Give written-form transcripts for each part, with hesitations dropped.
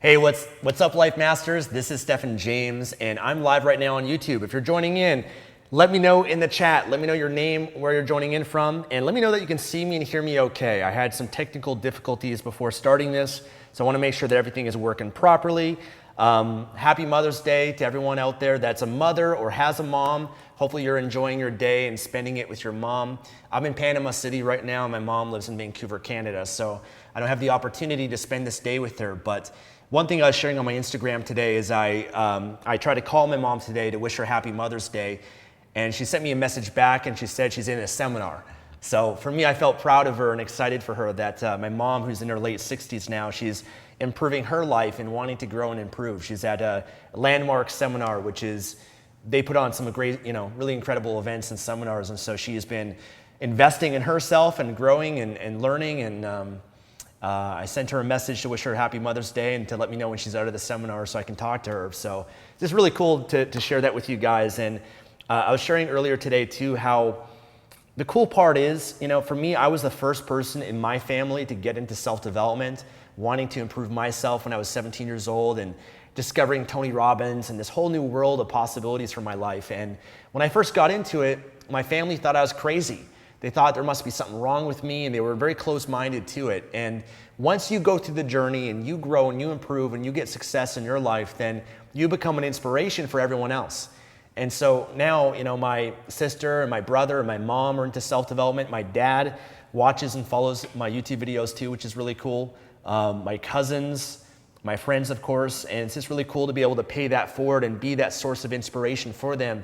Hey, what's up, Life Masters? This is Stefan James, and I'm live right now on YouTube. If you're joining in, let me know in the chat. Let me know your name, where you're joining in from, and let me know that you can see me and hear me okay. I had some technical difficulties before starting this, so I want to make sure that everything is working properly. Happy Mother's Day to everyone out there that's a mother or has a mom. Hopefully you're enjoying your day and spending it with your mom. I'm in Panama City right now, and my mom lives in Vancouver, Canada, so I don't have the opportunity to spend this day with her, but one thing I was sharing on my Instagram today is I tried to call my mom today to wish her happy Mother's Day, and she sent me a message back and she said she's in a seminar. So for me, I felt proud of her and excited for her that my mom, who's in her late 60s now, she's improving her life and wanting to grow and improve. She's at a landmark seminar, which is, they put on some great, really incredible events and seminars, and so she has been investing in herself and growing and learning, and I sent her a message to wish her happy Mother's Day and to let me know when she's out of the seminar so I can talk to her. So it's just really cool to share that with you guys. And I was sharing earlier today too how the cool part is, for me, I was the first person in my family to get into self-development, wanting to improve myself when I was 17 years old and discovering Tony Robbins and this whole new world of possibilities for my life. And when I first got into it, my family thought I was crazy. They thought there must be something wrong with me, and they were very close-minded to it. And once you go through the journey and you grow and you improve and you get success in your life, then you become an inspiration for everyone else. And so now, my sister and my brother and my mom are into self-development. My dad watches and follows my YouTube videos too, which is really cool. My cousins, my friends, of course, and it's just really cool to be able to pay that forward and be that source of inspiration for them.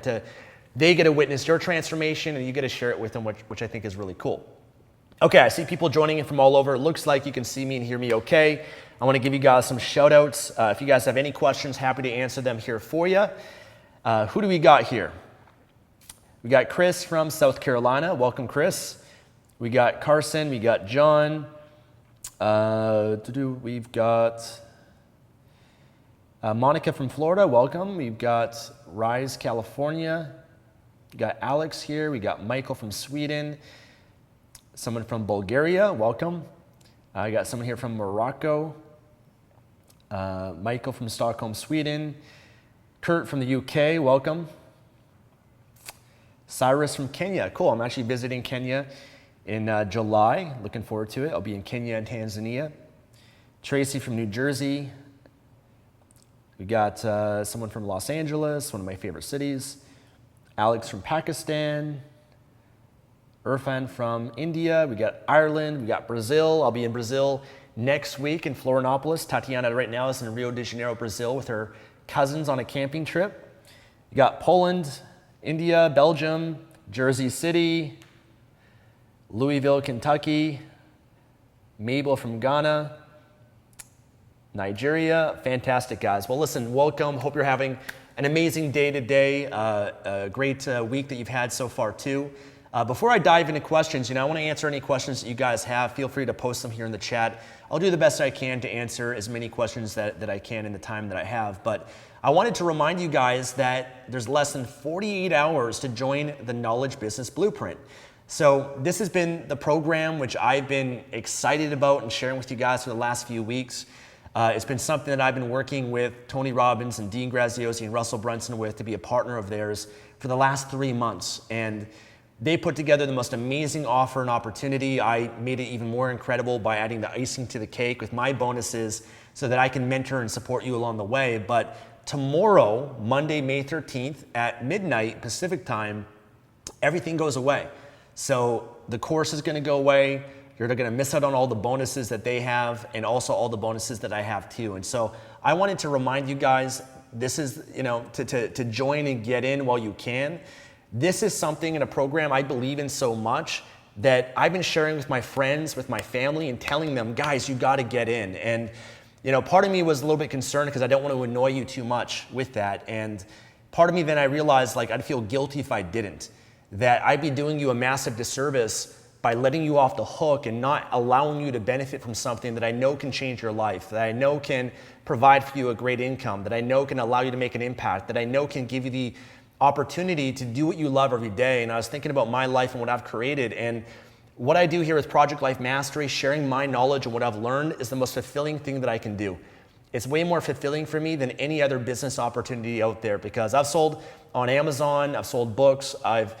They get to witness your transformation and you get to share it with them, which I think is really cool. Okay, I see people joining in from all over. It looks like you can see me and hear me okay. I want to give you guys some shout outs. If you guys have any questions, happy to answer them here for you. Who do we got here? We got Chris from South Carolina. Welcome, Chris. We got Carson. We got John. We've got Monica from Florida. Welcome. We've got Rise, California. We got Alex here. We got Michael from Sweden. Someone from Bulgaria. Welcome. I got someone here from Morocco. Michael from Stockholm, Sweden. Kurt from the UK. Welcome. Cyrus from Kenya. Cool. I'm actually visiting Kenya in July. Looking forward to it. I'll be in Kenya and Tanzania. Tracy from New Jersey. We got someone from Los Angeles, one of my favorite cities. Alex from Pakistan. Irfan from India. We got Ireland. We got Brazil. I'll be in Brazil next week in Florianopolis. Tatiana right now is in Rio de Janeiro, Brazil with her cousins on a camping trip. We got Poland, India, Belgium, Jersey City, Louisville, Kentucky, Mabel from Ghana, Nigeria. Fantastic, guys. Well, listen, welcome. Hope you're having an amazing day today, a great week that you've had so far too. Before I dive into questions, I want to answer any questions that you guys have. Feel free to post them here in the chat. I'll do the best I can to answer as many questions that I can in the time that I have. But I wanted to remind you guys that there's less than 48 hours to join the Knowledge Business Blueprint. So this has been the program which I've been excited about and sharing with you guys for the last few weeks. It's been something that I've been working with Tony Robbins and Dean Graziosi and Russell Brunson with to be a partner of theirs for the last 3 months. And they put together the most amazing offer and opportunity. I made it even more incredible by adding the icing to the cake with my bonuses so that I can mentor and support you along the way. But tomorrow, Monday, May 13th at midnight Pacific time, everything goes away. So the course is going to go away. You're going to miss out on all the bonuses that they have and also all the bonuses that I have too. And so I wanted to remind you guys, this is, to join and get in while you can. This is something in a program I believe in so much that I've been sharing with my friends, with my family, and telling them, guys, you got to get in. And, part of me was a little bit concerned because I don't want to annoy you too much with that. And part of me then I realized I'd feel guilty if I didn't, that I'd be doing you a massive disservice by letting you off the hook and not allowing you to benefit from something that I know can change your life, that I know can provide for you a great income, that I know can allow you to make an impact, that I know can give you the opportunity to do what you love every day. And I was thinking about my life and what I've created, and what I do here with Project Life Mastery, sharing my knowledge and what I've learned, is the most fulfilling thing that I can do. It's way more fulfilling for me than any other business opportunity out there, because I've sold on Amazon, I've sold books, I've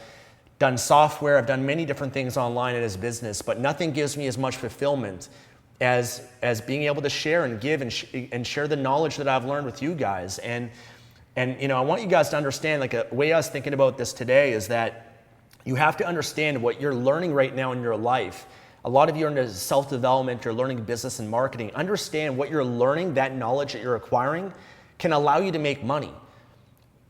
done software, I've done many different things online and as business, but nothing gives me as much fulfillment as being able to share and give and share the knowledge that I've learned with you guys. And I want you guys to understand, like, a way I was thinking about this today is that you have to understand what you're learning right now in your life. A lot of you are into self-development, you're learning business and marketing. Understand what you're learning, that knowledge that you're acquiring can allow you to make money.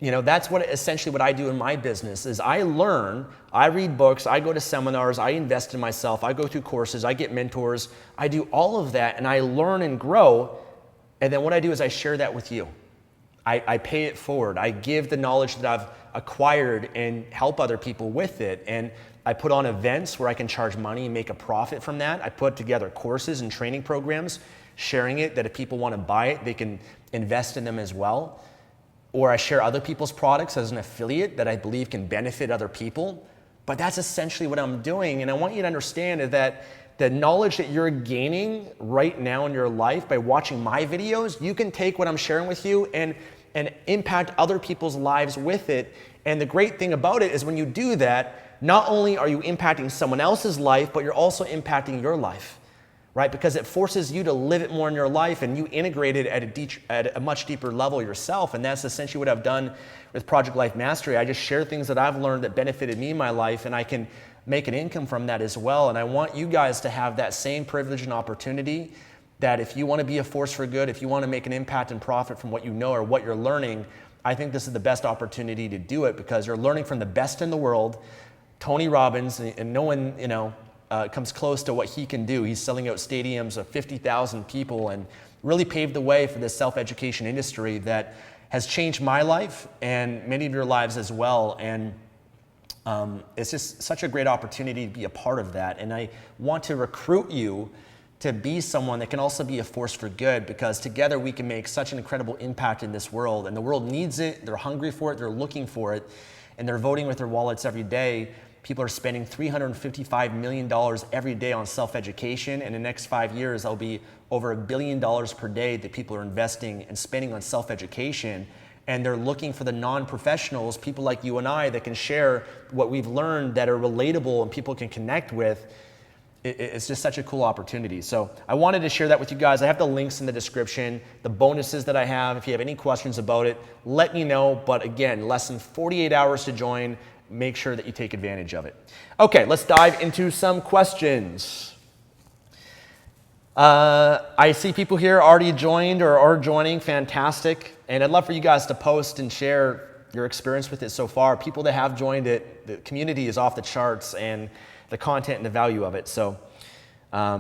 That's essentially what I do in my business is I learn, I read books, I go to seminars, I invest in myself, I go through courses, I get mentors, I do all of that and I learn and grow. And then what I do is I share that with you. I pay it forward. I give the knowledge that I've acquired and help other people with it. And I put on events where I can charge money and make a profit from that. I put together courses and training programs, sharing it that if people want to buy it, they can invest in them as well. Or I share other people's products as an affiliate that I believe can benefit other people. But that's essentially what I'm doing. And I want you to understand that the knowledge that you're gaining right now in your life by watching my videos, you can take what I'm sharing with you and impact other people's lives with it. And the great thing about it is when you do that, not only are you impacting someone else's life, but you're also impacting your life. Right? Because it forces you to live it more in your life and you integrate it at a much deeper level yourself. And that's essentially what I've done with Project Life Mastery. I just share things that I've learned that benefited me in my life and I can make an income from that as well. And I want you guys to have that same privilege and opportunity that if you want to be a force for good, if you want to make an impact and profit from what you know or what you're learning, I think this is the best opportunity to do it because you're learning from the best in the world, Tony Robbins, and no one, comes close to what he can do. He's selling out stadiums of 50,000 people and really paved the way for this self-education industry that has changed my life and many of your lives as well. And it's just such a great opportunity to be a part of that. And I want to recruit you to be someone that can also be a force for good because together we can make such an incredible impact in this world. And the world needs it, they're hungry for it, they're looking for it, and they're voting with their wallets every day. People are spending $355 million every day on self-education. In the next 5 years, there'll be over $1 billion per day that people are investing and spending on self-education. And they're looking for the non-professionals, people like you and I, that can share what we've learned that are relatable and people can connect with. It's just such a cool opportunity. So I wanted to share that with you guys. I have the links in the description, the bonuses that I have. If you have any questions about it, let me know. But again, less than 48 hours to join. Make sure that you take advantage of it. Okay, let's dive into some questions. I see people here already joined or are joining. Fantastic. And I'd love for you guys to post and share your experience with it so far. People that have joined it, the community is off the charts and the content and the value of it. So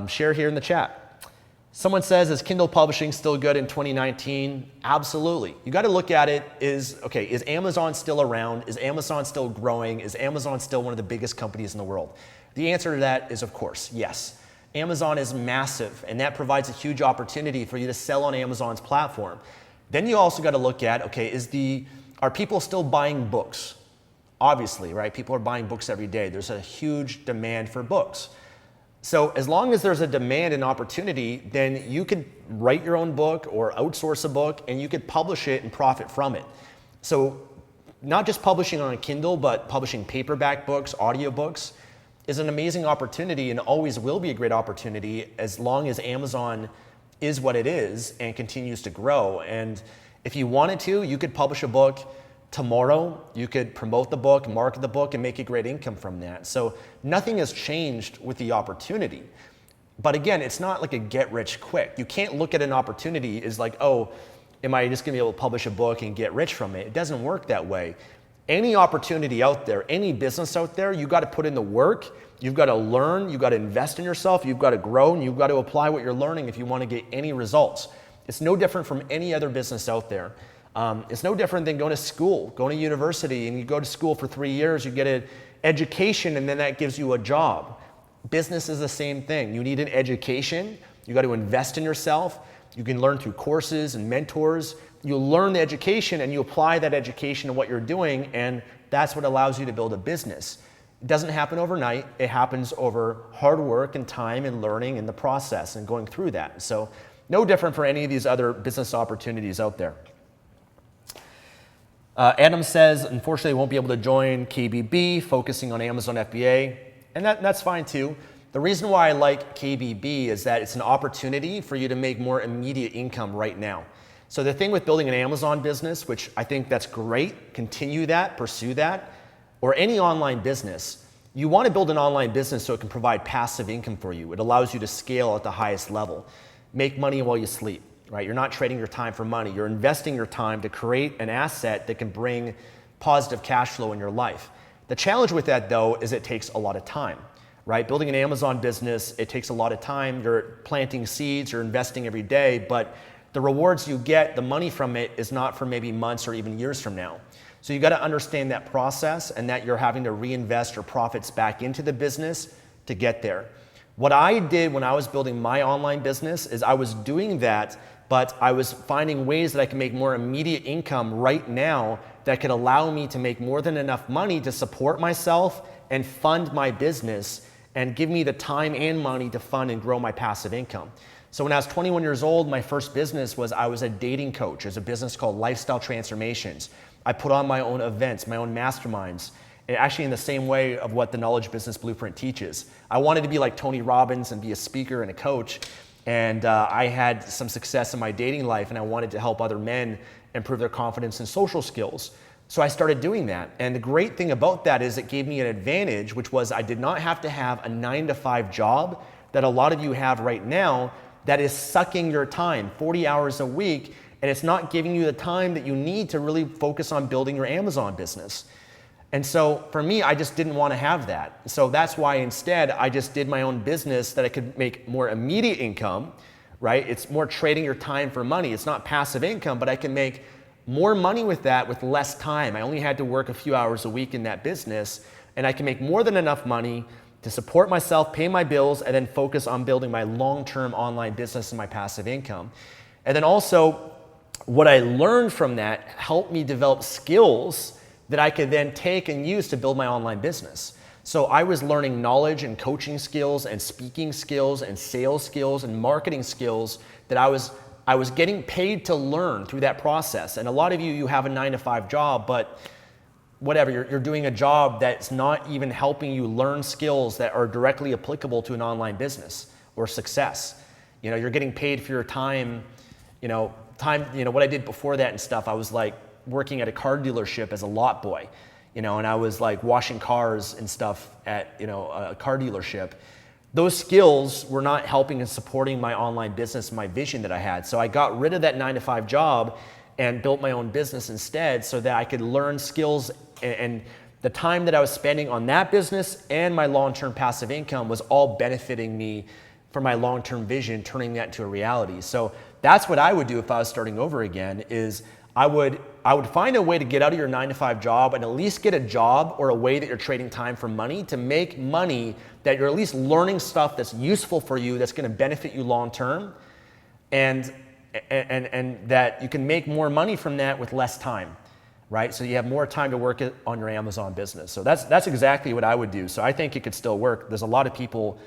share here in the chat. Someone says, is Kindle publishing still good in 2019? Absolutely. You got to look at it is Amazon still around? Is Amazon still growing? Is Amazon still one of the biggest companies in the world? The answer to that is, of course, yes. Amazon is massive, and that provides a huge opportunity for you to sell on Amazon's platform. Then you also got to look at, are people still buying books? Obviously, right? People are buying books every day. There's a huge demand for books. So as long as there's a demand and opportunity, then you could write your own book or outsource a book and you could publish it and profit from it. So not just publishing on a Kindle, but publishing paperback books, audiobooks is an amazing opportunity and always will be a great opportunity as long as Amazon is what it is and continues to grow. And if you wanted to, you could publish a book tomorrow. You could promote the book, market the book, and make a great income from that. So nothing has changed with the opportunity. But again, it's not like a get rich quick. You can't look at an opportunity as like, oh, am I just gonna be able to publish a book and get rich from it? It doesn't work that way. Any opportunity out there, any business out there, you gotta put in the work, you've gotta learn, you've gotta invest in yourself, you've gotta grow, and you've gotta apply what you're learning if you wanna get any results. It's no different from any other business out there. It's no different than going to school, going to university, and you go to school for 3 years, you get an education, and then that gives you a job. Business is the same thing. You need an education. You got to invest in yourself. You can learn through courses and mentors. You learn the education, and you apply that education to what you're doing, and that's what allows you to build a business. It doesn't happen overnight. It happens over hard work and time and learning in the process and going through that. So No different for any of these other business opportunities out there. Adam says, unfortunately, won't be able to join KBB, focusing on Amazon FBA, and that's fine too. The reason why I like KBB is that it's an opportunity for you to make more immediate income right now. So the thing with building an Amazon business, which I think that's great, continue that, pursue that, or any online business, you want to build an online business so it can provide passive income for you. It allows you to scale at the highest level, make money while you sleep. Right? You're not trading your time for money. You're investing your time to create an asset that can bring positive cash flow in your life. The challenge with that, though, is it takes a lot of time. Right? Building an Amazon business, it takes a lot of time. You're planting seeds, you're investing every day, but the rewards you get, the money from it, is not for maybe months or even years from now. So you got to understand that process and that you're having to reinvest your profits back into the business to get there. What I did when I was building my online business is I was doing that, but I was finding ways that I can make more immediate income right now that could allow me to make more than enough money to support myself and fund my business and give me the time and money to fund and grow my passive income. So when I was 21 years old, my first business was I was a dating coach. There's a business called Lifestyle Transformations. I put on my own events, my own masterminds, and actually in the same way of what the Knowledge Business Blueprint teaches. I wanted to be like Tony Robbins and be a speaker and a coach. And I had some success in my dating life, and I wanted to help other men improve their confidence and social skills. So I started doing that. And the great thing about that is it gave me an advantage, which was I did not have to have a 9-to-5 job that a lot of you have right now that is sucking your time, 40 hours a week, and it's not giving you the time that you need to really focus on building your Amazon business. And so for me, I just didn't want to have that. So that's why instead I just did my own business that I could make more immediate income, right? It's more trading your time for money. It's not passive income, but I can make more money with that with less time. I only had to work a few hours a week in that business, and I can make more than enough money to support myself, pay my bills, and then focus on building my long-term online business and my passive income. And then also, what I learned from that helped me develop skills that I could then take and use to build my online business. So I was learning knowledge and coaching skills and speaking skills and sales skills and marketing skills that I was getting paid to learn through that process. And a lot of you have a 9-to-5 job, but whatever, you're doing a job that's not even helping you learn skills that are directly applicable to an online business or success. You know, you're getting paid for your time, what I did before that and stuff. I was like working at a car dealership as a lot boy, and I was like washing cars and stuff at, a car dealership. Those skills were not helping and supporting my online business, my vision that I had. So I got rid of that 9-to-5 job and built my own business instead so that I could learn skills, and the time that I was spending on that business and my long-term passive income was all benefiting me for my long-term vision, turning that into a reality. So that's what I would do if I was starting over again, is I would find a way to get out of your 9-to-5 job and at least get a job or a way that you're trading time for money to make money, that you're at least learning stuff that's useful for you, that's going to benefit you long term, and that you can make more money from that with less time, right? So you have more time to work on your Amazon business. So that's exactly what I would do. So I think it could still work. There's a lot of people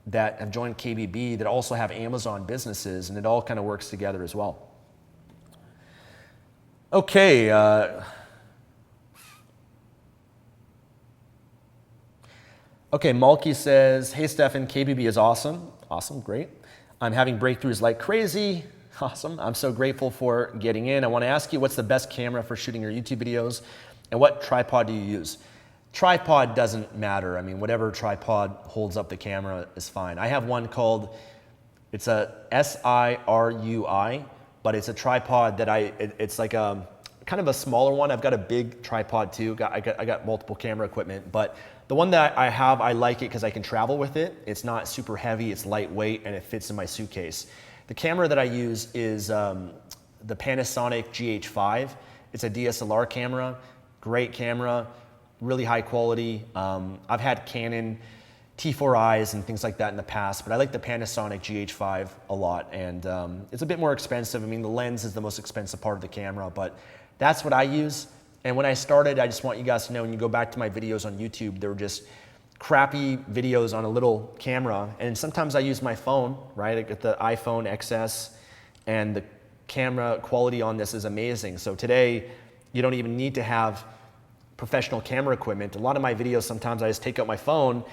that have joined KBB that also have Amazon businesses, and it all kind of works together as well. Okay. Malky says, hey, Stefan, KBB is awesome. Awesome, great. I'm having breakthroughs like crazy. Awesome. I'm so grateful for getting in. I want to ask you, what's the best camera for shooting your YouTube videos, and what tripod do you use? Tripod doesn't matter. I mean, whatever tripod holds up the camera is fine. I have one called, it's a SIRUI, but it's a tripod that it's like a kind of a smaller one. I've got a big tripod too. I got multiple camera equipment, but the one that I have, I like it because I can travel with it. It's not super heavy, it's lightweight, and it fits in my suitcase. The camera that I use is the Panasonic GH5. It's a DSLR camera, great camera, really high quality. I've had Canon T4Is and things like that in the past, but I like the Panasonic GH5 a lot, and it's a bit more expensive. I mean, the lens is the most expensive part of the camera, but that's what I use. And when I started, I just want you guys to know, when you go back to my videos on YouTube, they were just crappy videos on a little camera. And sometimes I use my phone, right? I get the iPhone XS, and the camera quality on this is amazing. So today, you don't even need to have professional camera equipment. A lot of my videos, sometimes I just take out my phone,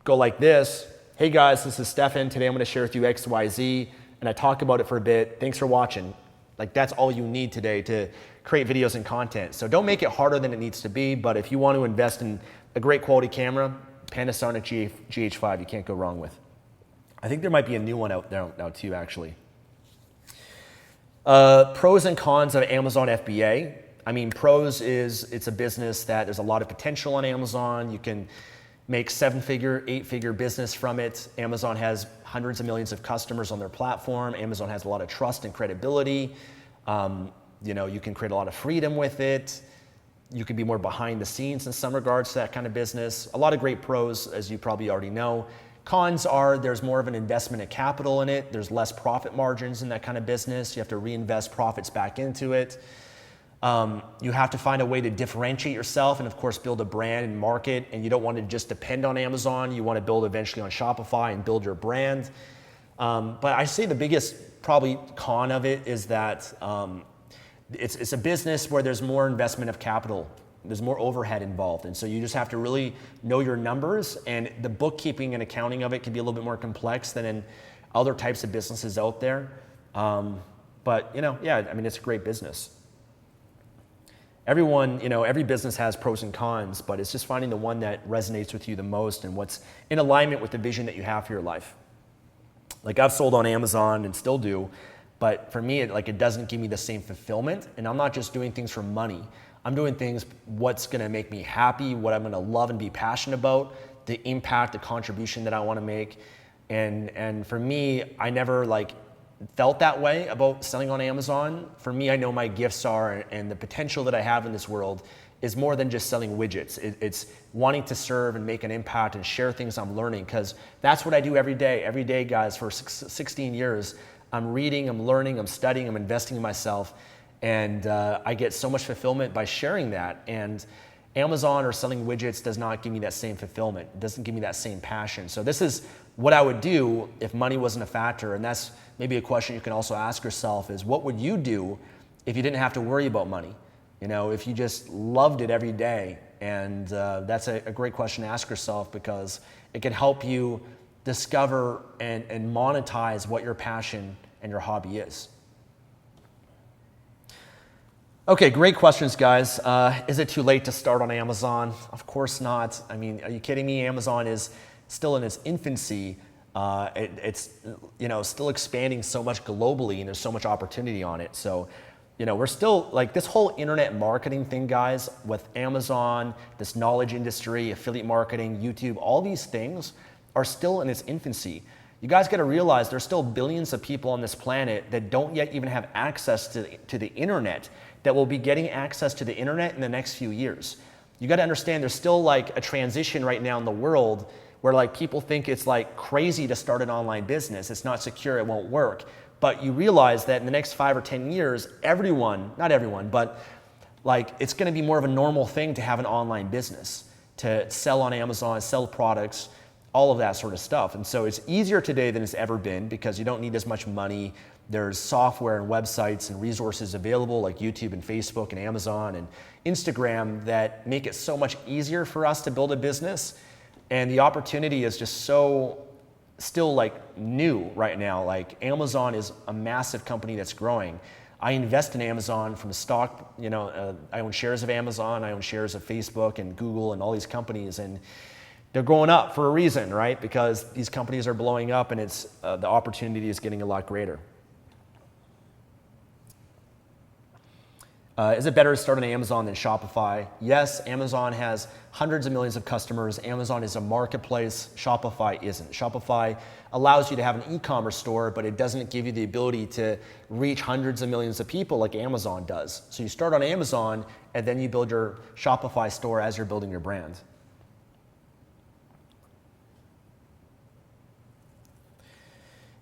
go like this. Hey guys, this is Stefan. Today I'm going to share with you X, Y, Z, and I talk about it for a bit. Thanks for watching. Like, that's all you need today to create videos and content. So don't make it harder than it needs to be, but if you want to invest in a great quality camera, Panasonic GH5, you can't go wrong with. I think there might be a new one out there now too, actually. Pros and cons of Amazon FBA. I mean, pros is it's a business that there's a lot of potential on Amazon. You can make 7-figure, 8-figure business from it. Amazon has hundreds of millions of customers on their platform. Amazon has a lot of trust and credibility. You know, you can create a lot of freedom with it. You can be more behind the scenes in some regards to that kind of business. A lot of great pros, as you probably already know. Cons are there's more of an investment of capital in it. There's less profit margins in that kind of business. You have to reinvest profits back into it. You have to find a way to differentiate yourself and, of course, build a brand and market. And you don't want to just depend on Amazon. You want to build eventually on Shopify and build your brand. But I say the biggest probably con of it is that it's a business where there's more investment of capital. There's more overhead involved. And so you just have to really know your numbers. And the bookkeeping and accounting of it can be a little bit more complex than in other types of businesses out there. But, you know, yeah, I mean, it's a great business. Everyone, you know, every business has pros and cons, but it's just finding the one that resonates with you the most and what's in alignment with the vision that you have for your life. Like, I've sold on Amazon and still do, but for me, it doesn't give me the same fulfillment. And I'm not just doing things for money. I'm doing things, what's gonna make me happy, what I'm gonna love and be passionate about, the impact, the contribution that I wanna make. And for me, I never felt that way about selling on Amazon. For me, I know my gifts are, and the potential that I have in this world is more than just selling widgets. It's wanting to serve and make an impact and share things I'm learning, because that's what I do every day. Every day, guys, for 16 years, I'm reading, I'm learning, I'm studying, I'm investing in myself. And I get so much fulfillment by sharing that. And Amazon or selling widgets does not give me that same fulfillment. It doesn't give me that same passion. So this is what I would do if money wasn't a factor. And that's maybe a question you can also ask yourself is, what would you do if you didn't have to worry about money? You know, if you just loved it every day. And that's a great question to ask yourself, because it can help you discover and monetize what your passion and your hobby is. Okay, great questions, guys. Is it too late to start on Amazon? Of course not. I mean, are you kidding me? Amazon is still in its infancy. It's still expanding so much globally, and there's so much opportunity on it. So, we're still this whole internet marketing thing, guys, with Amazon, this knowledge industry, affiliate marketing, YouTube, all these things are still in its infancy. You guys got to realize there's still billions of people on this planet that don't yet even have access to the internet, that will be getting access to the internet in the next few years. You got to understand there's still a transition right now in the world where people think it's crazy to start an online business. It's not secure, it won't work. But you realize that in the next 5 or 10 years, everyone, not everyone, but it's going to be more of a normal thing to have an online business, to sell on Amazon, sell products, all of that sort of stuff. And so it's easier today than it's ever been, because you don't need as much money. There's software and websites and resources available like YouTube and Facebook and Amazon and Instagram that make it so much easier for us to build a business. And the opportunity is just so still new right now. Amazon is a massive company that's growing. I invest in Amazon from stock. I own shares of Amazon, I own shares of Facebook and Google and all these companies, and they're going up for a reason, right? Because these companies are blowing up, and it's the opportunity is getting a lot greater. Is it better to start on Amazon than Shopify? Yes, Amazon has hundreds of millions of customers. Amazon is a marketplace. Shopify isn't. Shopify allows you to have an e-commerce store, but it doesn't give you the ability to reach hundreds of millions of people like Amazon does. So you start on Amazon, and then you build your Shopify store as you're building your brand.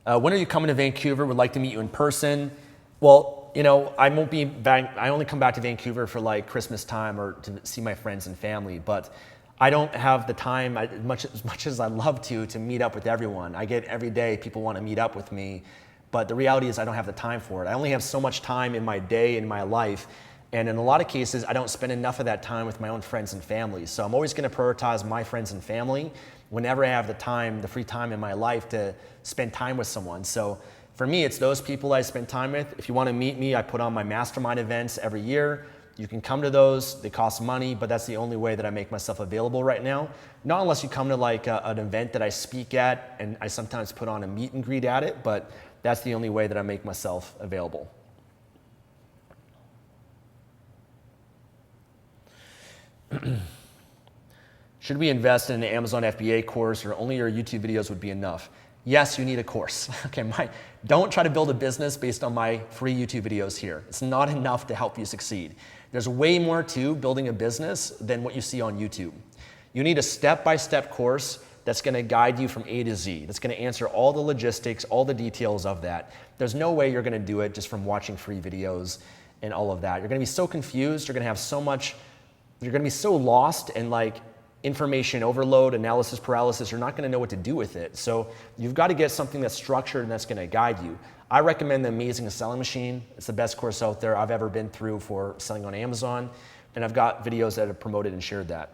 When are you coming to Vancouver? Would like to meet you in person. Well, I won't be back. I only come back to Vancouver for Christmas time or to see my friends and family, but I don't have the time as much as I'd love to meet up with everyone. I get every day people want to meet up with me, But the reality is I don't have the time for it. I only have so much time in my day, in my life. And in a lot of cases, I don't spend enough of that time with my own friends and family. So I'm always going to prioritize my friends and family whenever I have the time, the free time in my life to spend time with someone. So for me, it's those people I spend time with. If you want to meet me, I put on my mastermind events every year. You can come to those. They cost money, but that's the only way that I make myself available right now. Not unless you come to like an event that I speak at, and I sometimes put on a meet and greet at it, but that's the only way that I make myself available. Should we invest in an Amazon FBA course, or only your YouTube videos would be enough? Yes, you need a course. Okay, don't try to build a business based on my free YouTube videos here. It's not enough to help you succeed. There's way more to building a business than what you see on YouTube. You need a step-by-step course that's going to guide you from A to Z. That's going to answer all the logistics, all the details of that. There's no way you're going to do it just from watching free videos and all of that. You're going to be so confused. You're going to have so much. You're going to be so lost in like information overload, analysis paralysis. You're not going to know what to do with it. So you've got to get something that's structured and that's going to guide you. I recommend the Amazing Selling Machine. It's the best course out there I've ever been through for selling on Amazon. And I've got videos that have promoted and shared that.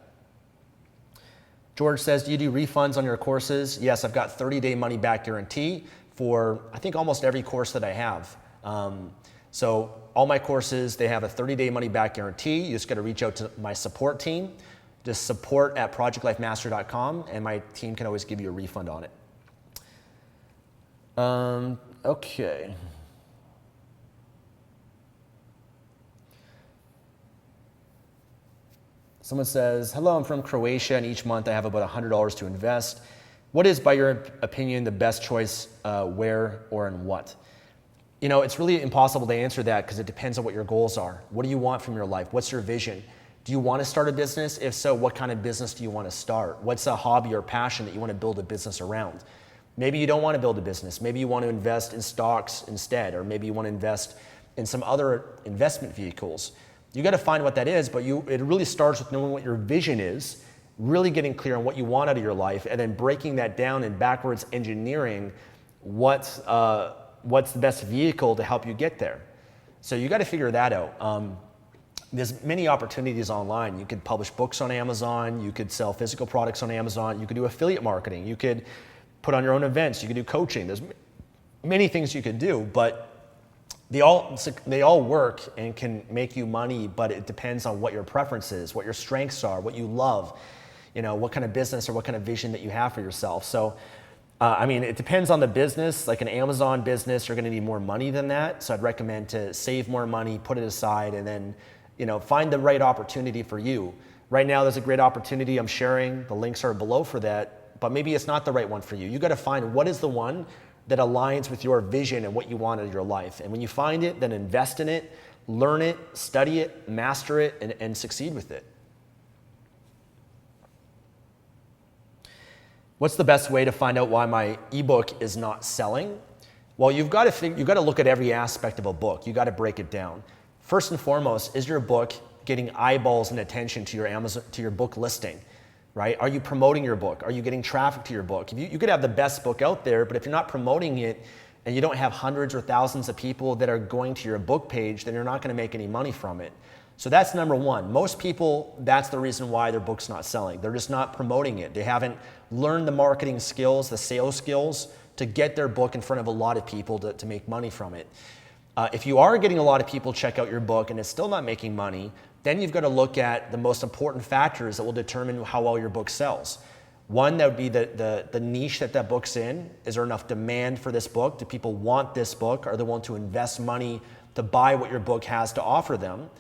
George says, do you do refunds on your courses? Yes, I've got 30-day money-back guarantee for, I think, almost every course that I have. So all my courses, they have a 30-day money-back guarantee. You just got to reach out to my support team, just support@projectlifemaster.com, and my team can always give you a refund on it. Okay. Someone says, hello, I'm from Croatia, and each month I have about $100 to invest. What is, by your opinion, the best choice, where or in what? You know, it's really impossible to answer that because it depends on what your goals are. What do you want from your life? What's your vision? Do you want to start a business? If so, what kind of business do you want to start? What's a hobby or passion that you want to build a business around? Maybe you don't want to build a business. Maybe you want to invest in stocks instead, or maybe you want to invest in some other investment vehicles. You got to find what that is, but it really starts with knowing what your vision is, really getting clear on what you want out of your life, and then breaking that down and backwards engineering what's the best vehicle to help you get there. So you got to figure that out. There's many opportunities online. You could publish books on Amazon. You could sell physical products on Amazon. You could do affiliate marketing. You could put on your own events. You could do coaching. There's many things you could do, but they all work and can make you money, but it depends on what your preference is, what your strengths are, what you love, what kind of business or what kind of vision that you have for yourself. So, it depends on the business. Like an Amazon business, you're going to need more money than that. So I'd recommend to save more money, put it aside, and then, find the right opportunity for you. Right now, there's a great opportunity I'm sharing. The links are below for that, but maybe it's not the right one for you. You got to find what is the one that aligns with your vision and what you want in your life. And when you find it, then invest in it, learn it, study it, master it, and succeed with it. What's the best way to find out why my ebook is not selling? Well, you've got to look at every aspect of a book. You got to break it down. First and foremost, is your book getting eyeballs and attention to your book listing? Right? Are you promoting your book? Are you getting traffic to your book? You could have the best book out there, but if you're not promoting it and you don't have hundreds or thousands of people that are going to your book page, then you're not going to make any money from it. So that's number one. Most people, that's the reason why their book's not selling. They're just not promoting it. They haven't learned the marketing skills, the sales skills to get their book in front of a lot of people to make money from it. If you are getting a lot of people check out your book and it's still not making money, then you've got to look at the most important factors that will determine how well your book sells. One, that would be the niche that book's in. Is there enough demand for this book? Do people want this book? Are they willing to invest money to buy what your book has to offer them?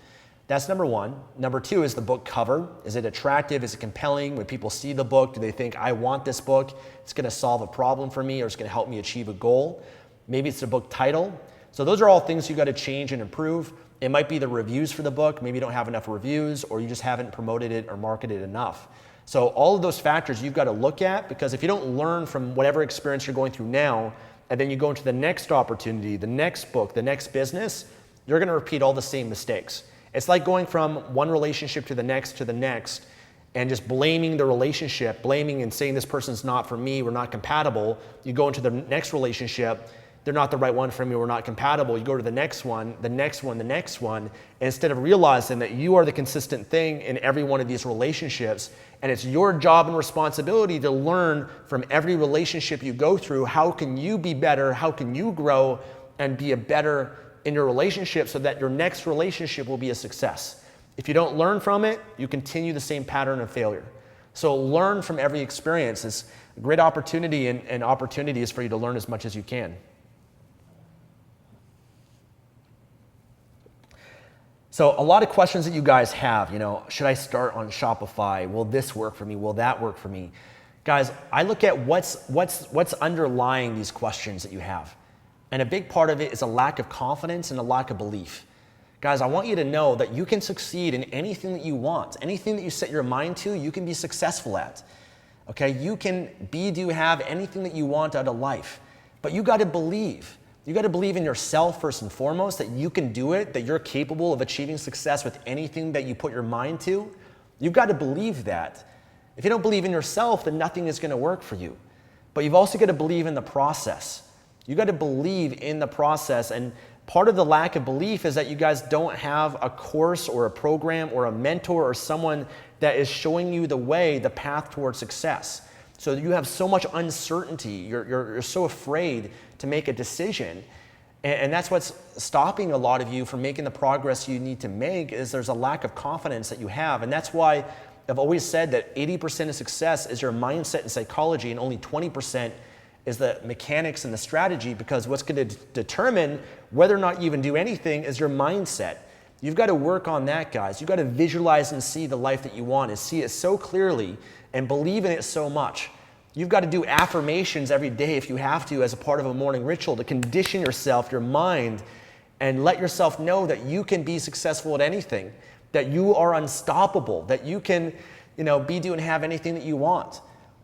That's number one. Number two is the book cover. Is it attractive? Is it compelling? When people see the book, do they think, I want this book? It's going to solve a problem for me, or it's going to help me achieve a goal. Maybe it's the book title. So those are all things you got to change and improve. It might be the reviews for the book. Maybe you don't have enough reviews, or you just haven't promoted it or marketed enough. So all of those factors you've got to look at, because if you don't learn from whatever experience you're going through now, and then you go into the next opportunity, the next book, the next business, you're going to repeat all the same mistakes. It's like going from one relationship to the next and just blaming the relationship, blaming and saying this person's not for me, we're not compatible. You go into the next relationship they're not the right one for me, we're not compatible. You go to the next one, the next one, the next one, instead of realizing that you are the consistent thing in every one of these relationships. And it's your job and responsibility to learn from every relationship you go through. How can you be better? How can you grow and be a better in your relationship so that your next relationship will be a success? If you don't learn from it, you continue the same pattern of failure. So learn from every experience. It's a great opportunity, and opportunities for you to learn as much as you can. So a lot of questions that you guys have, should I start on Shopify? Will this work for me? Will that work for me? Guys, I look at what's underlying these questions that you have. And a big part of it is a lack of confidence and a lack of belief. Guys, I want you to know that you can succeed in anything that you want. Anything that you set your mind to, you can be successful at. Okay, you can have anything that you want out of life. But you got to believe. You got to believe in yourself first and foremost, that you can do it, that you're capable of achieving success with anything that you put your mind to. You've got to believe that. If you don't believe in yourself, then nothing is going to work for you. But you've also got to believe in the process. You got to believe in the process. And part of the lack of belief is that you guys don't have a course or a program or a mentor or someone that is showing you the way, the path towards success. So you have so much uncertainty. You're so afraid to make a decision. And that's what's stopping a lot of you from making the progress you need to make, is there's a lack of confidence that you have. And that's why I've always said that 80% of success is your mindset and psychology, and only 20% is the mechanics and the strategy, because what's going to determine whether or not you even do anything is your mindset. You've got to work on that, guys. You've got to visualize and see the life that you want, and see it so clearly and believe in it so much. You've got to do affirmations every day if you have to, as a part of a morning ritual, to condition yourself, your mind, and let yourself know that you can be successful at anything, that you are unstoppable, that you can, be, do, and have anything that you want.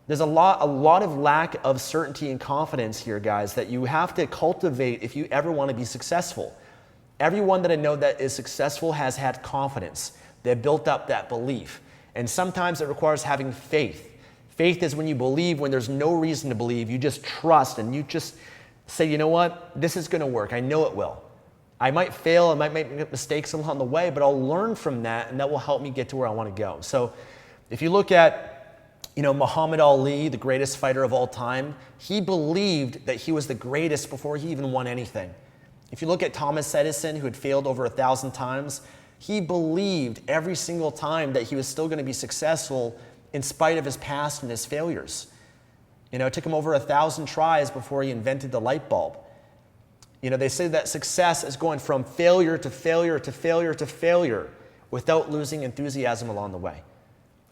There's a lot of lack of certainty and confidence here, guys, that you have to cultivate if you ever want to be successful. Everyone that I know that is successful has had confidence. They've built up that belief. And sometimes it requires having faith. Faith is when you believe when there's no reason to believe. You just trust, and you just say, you know what? This is going to work. I know it will. I might fail. I might make mistakes along the way, but I'll learn from that, and that will help me get to where I want to go. So if you look at Muhammad Ali, the greatest fighter of all time, he believed that he was the greatest before he even won anything. If you look at Thomas Edison, who had failed over 1,000 times, he believed every single time that he was still going to be successful in spite of his past and his failures. It took him over 1,000 tries before he invented the light bulb. They say that success is going from failure to failure to failure to failure without losing enthusiasm along the way.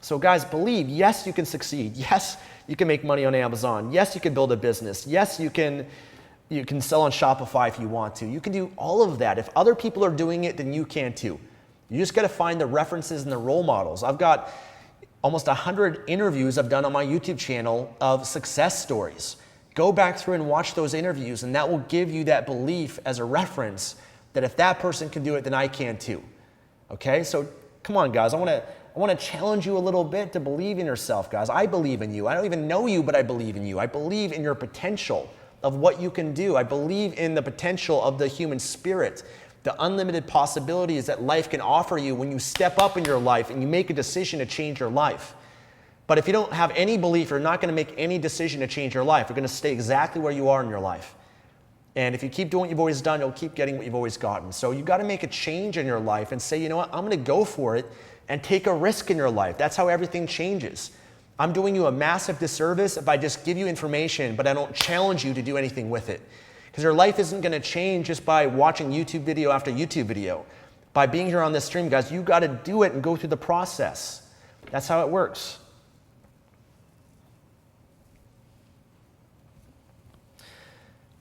So guys, believe, yes, you can succeed. Yes, you can make money on Amazon. Yes, you can build a business. Yes, you can sell on Shopify if you want to. You can do all of that. If other people are doing it, then you can too. You just got to find the references and the role models. I've got almost 100 interviews I've done on my YouTube channel of success stories. Go back through and watch those interviews, and that will give you that belief as a reference that if that person can do it, then I can too. Okay, so come on, guys. I want to challenge you a little bit to believe in yourself, guys. I believe in you. I don't even know you, but I believe in you. I believe in your potential of what you can do. I believe in the potential of the human spirit, the unlimited possibilities that life can offer you when you step up in your life and you make a decision to change your life. But if you don't have any belief, you're not going to make any decision to change your life. You're going to stay exactly where you are in your life. And if you keep doing what you've always done, you'll keep getting what you've always gotten. So you've got to make a change in your life and say, you know what, I'm going to go for it and take a risk in your life. That's how everything changes. I'm doing you a massive disservice if I just give you information, but I don't challenge you to do anything with it. Because your life isn't going to change just by watching YouTube video after YouTube video. By being here on this stream, guys, you got to do it and go through the process. That's how it works.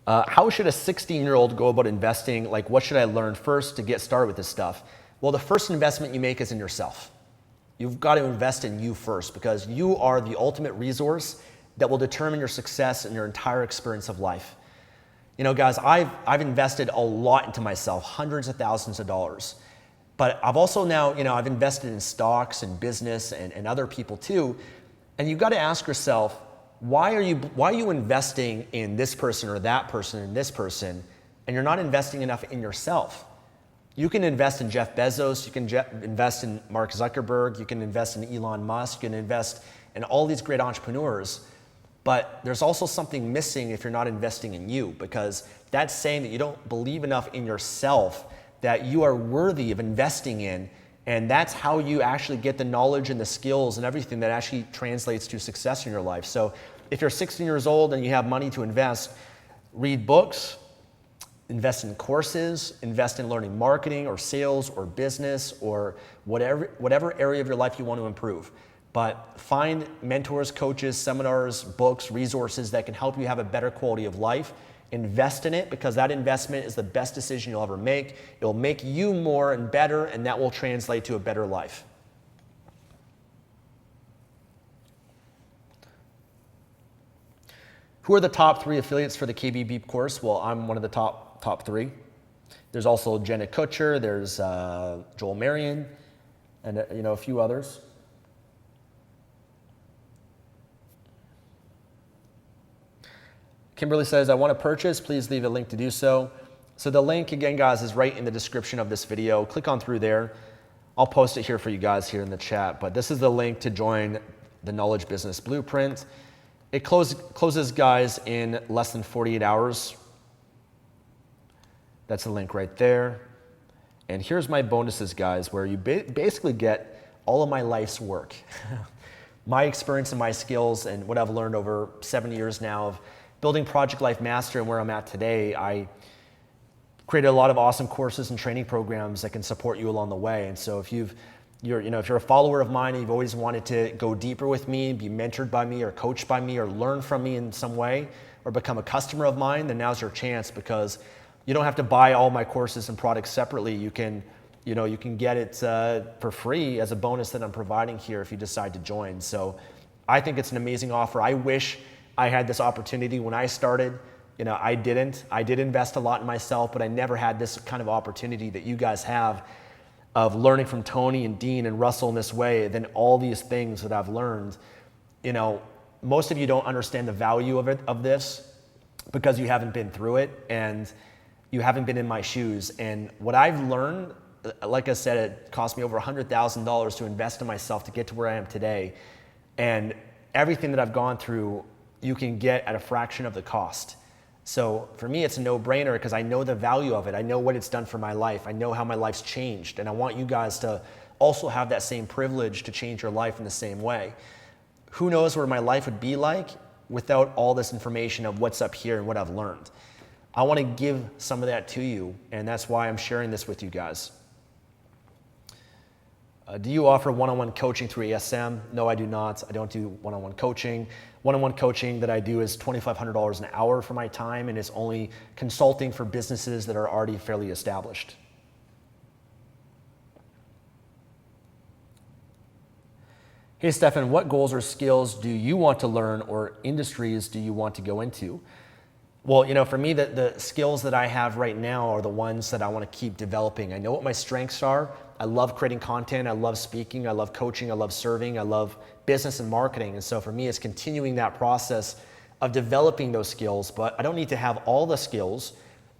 How should a 16-year-old go about investing? Like, what should I learn first to get started with this stuff? Well, the first investment you make is in yourself. You've got to invest in you first, because you are the ultimate resource that will determine your success and your entire experience of life. Guys, I've invested a lot into myself, hundreds of thousands of dollars. But I've also now, I've invested in stocks and business and other people too. And you've got to ask yourself, why are you investing in this person or that person and this person, and you're not investing enough in yourself? You can invest in Jeff Bezos, you can invest in Mark Zuckerberg, you can invest in Elon Musk, you can invest in all these great entrepreneurs, but there's also something missing if you're not investing in you, because that's saying that you don't believe enough in yourself that you are worthy of investing in, and that's how you actually get the knowledge and the skills and everything that actually translates to success in your life. So if you're 16 years old and you have money to invest, read books, invest in courses, invest in learning marketing or sales or business or whatever area of your life you want to improve. But find mentors, coaches, seminars, books, resources that can help you have a better quality of life. Invest in it, because that investment is the best decision you'll ever make. It'll make you more and better, and that will translate to a better life. Who are the top 3 affiliates for the KB Beep course? Well, I'm one of the top 3. There's also Jenna Kutcher, there's Joel Marion, and a few others. Kimberly says, I want to purchase, please leave a link to do so. So the link, again, guys, is right in the description of this video. Click on through there. I'll post it here for you guys here in the chat, but this is the link to join the Knowledge Business Blueprint. It closes, guys, in less than 48 hours. That's the link right there. And here's my bonuses, guys, where you basically get all of my life's work. My experience and my skills and what I've learned over 7 years now of building Project Life Master and where I'm at today. I created a lot of awesome courses and training programs that can support you along the way. And so if you're a follower of mine and you've always wanted to go deeper with me, be mentored by me or coached by me or learn from me in some way or become a customer of mine, then now's your chance, because you don't have to buy all my courses and products separately. You can get it for free as a bonus that I'm providing here if you decide to join. So I think it's an amazing offer. I wish I had this opportunity when I started. I didn't. I did invest a lot in myself, but I never had this kind of opportunity that you guys have of learning from Tony and Dean and Russell in this way. Then all these things that I've learned, most of you don't understand the value of this because you haven't been through it and you haven't been in my shoes. And what I've learned, like I said, it cost me over $100,000 to invest in myself to get to where I am today. And everything that I've gone through, you can get at a fraction of the cost. So for me, it's a no-brainer because I know the value of it. I know what it's done for my life. I know how my life's changed. And I want you guys to also have that same privilege to change your life in the same way. Who knows what my life would be like without all this information of what's up here and what I've learned. I want to give some of that to you, and that's why I'm sharing this with you guys. Do you offer one-on-one coaching through ASM? No, I do not. I don't do one-on-one coaching. One-on-one coaching that I do is $2,500 an hour for my time, and it's only consulting for businesses that are already fairly established. Hey, Stefan, what goals or skills do you want to learn or industries do you want to go into? Well, for me, the skills that I have right now are the ones that I want to keep developing. I know what my strengths are. I love creating content. I love speaking. I love coaching. I love serving. I love business and marketing. And so for me, it's continuing that process of developing those skills. But I don't need to have all the skills.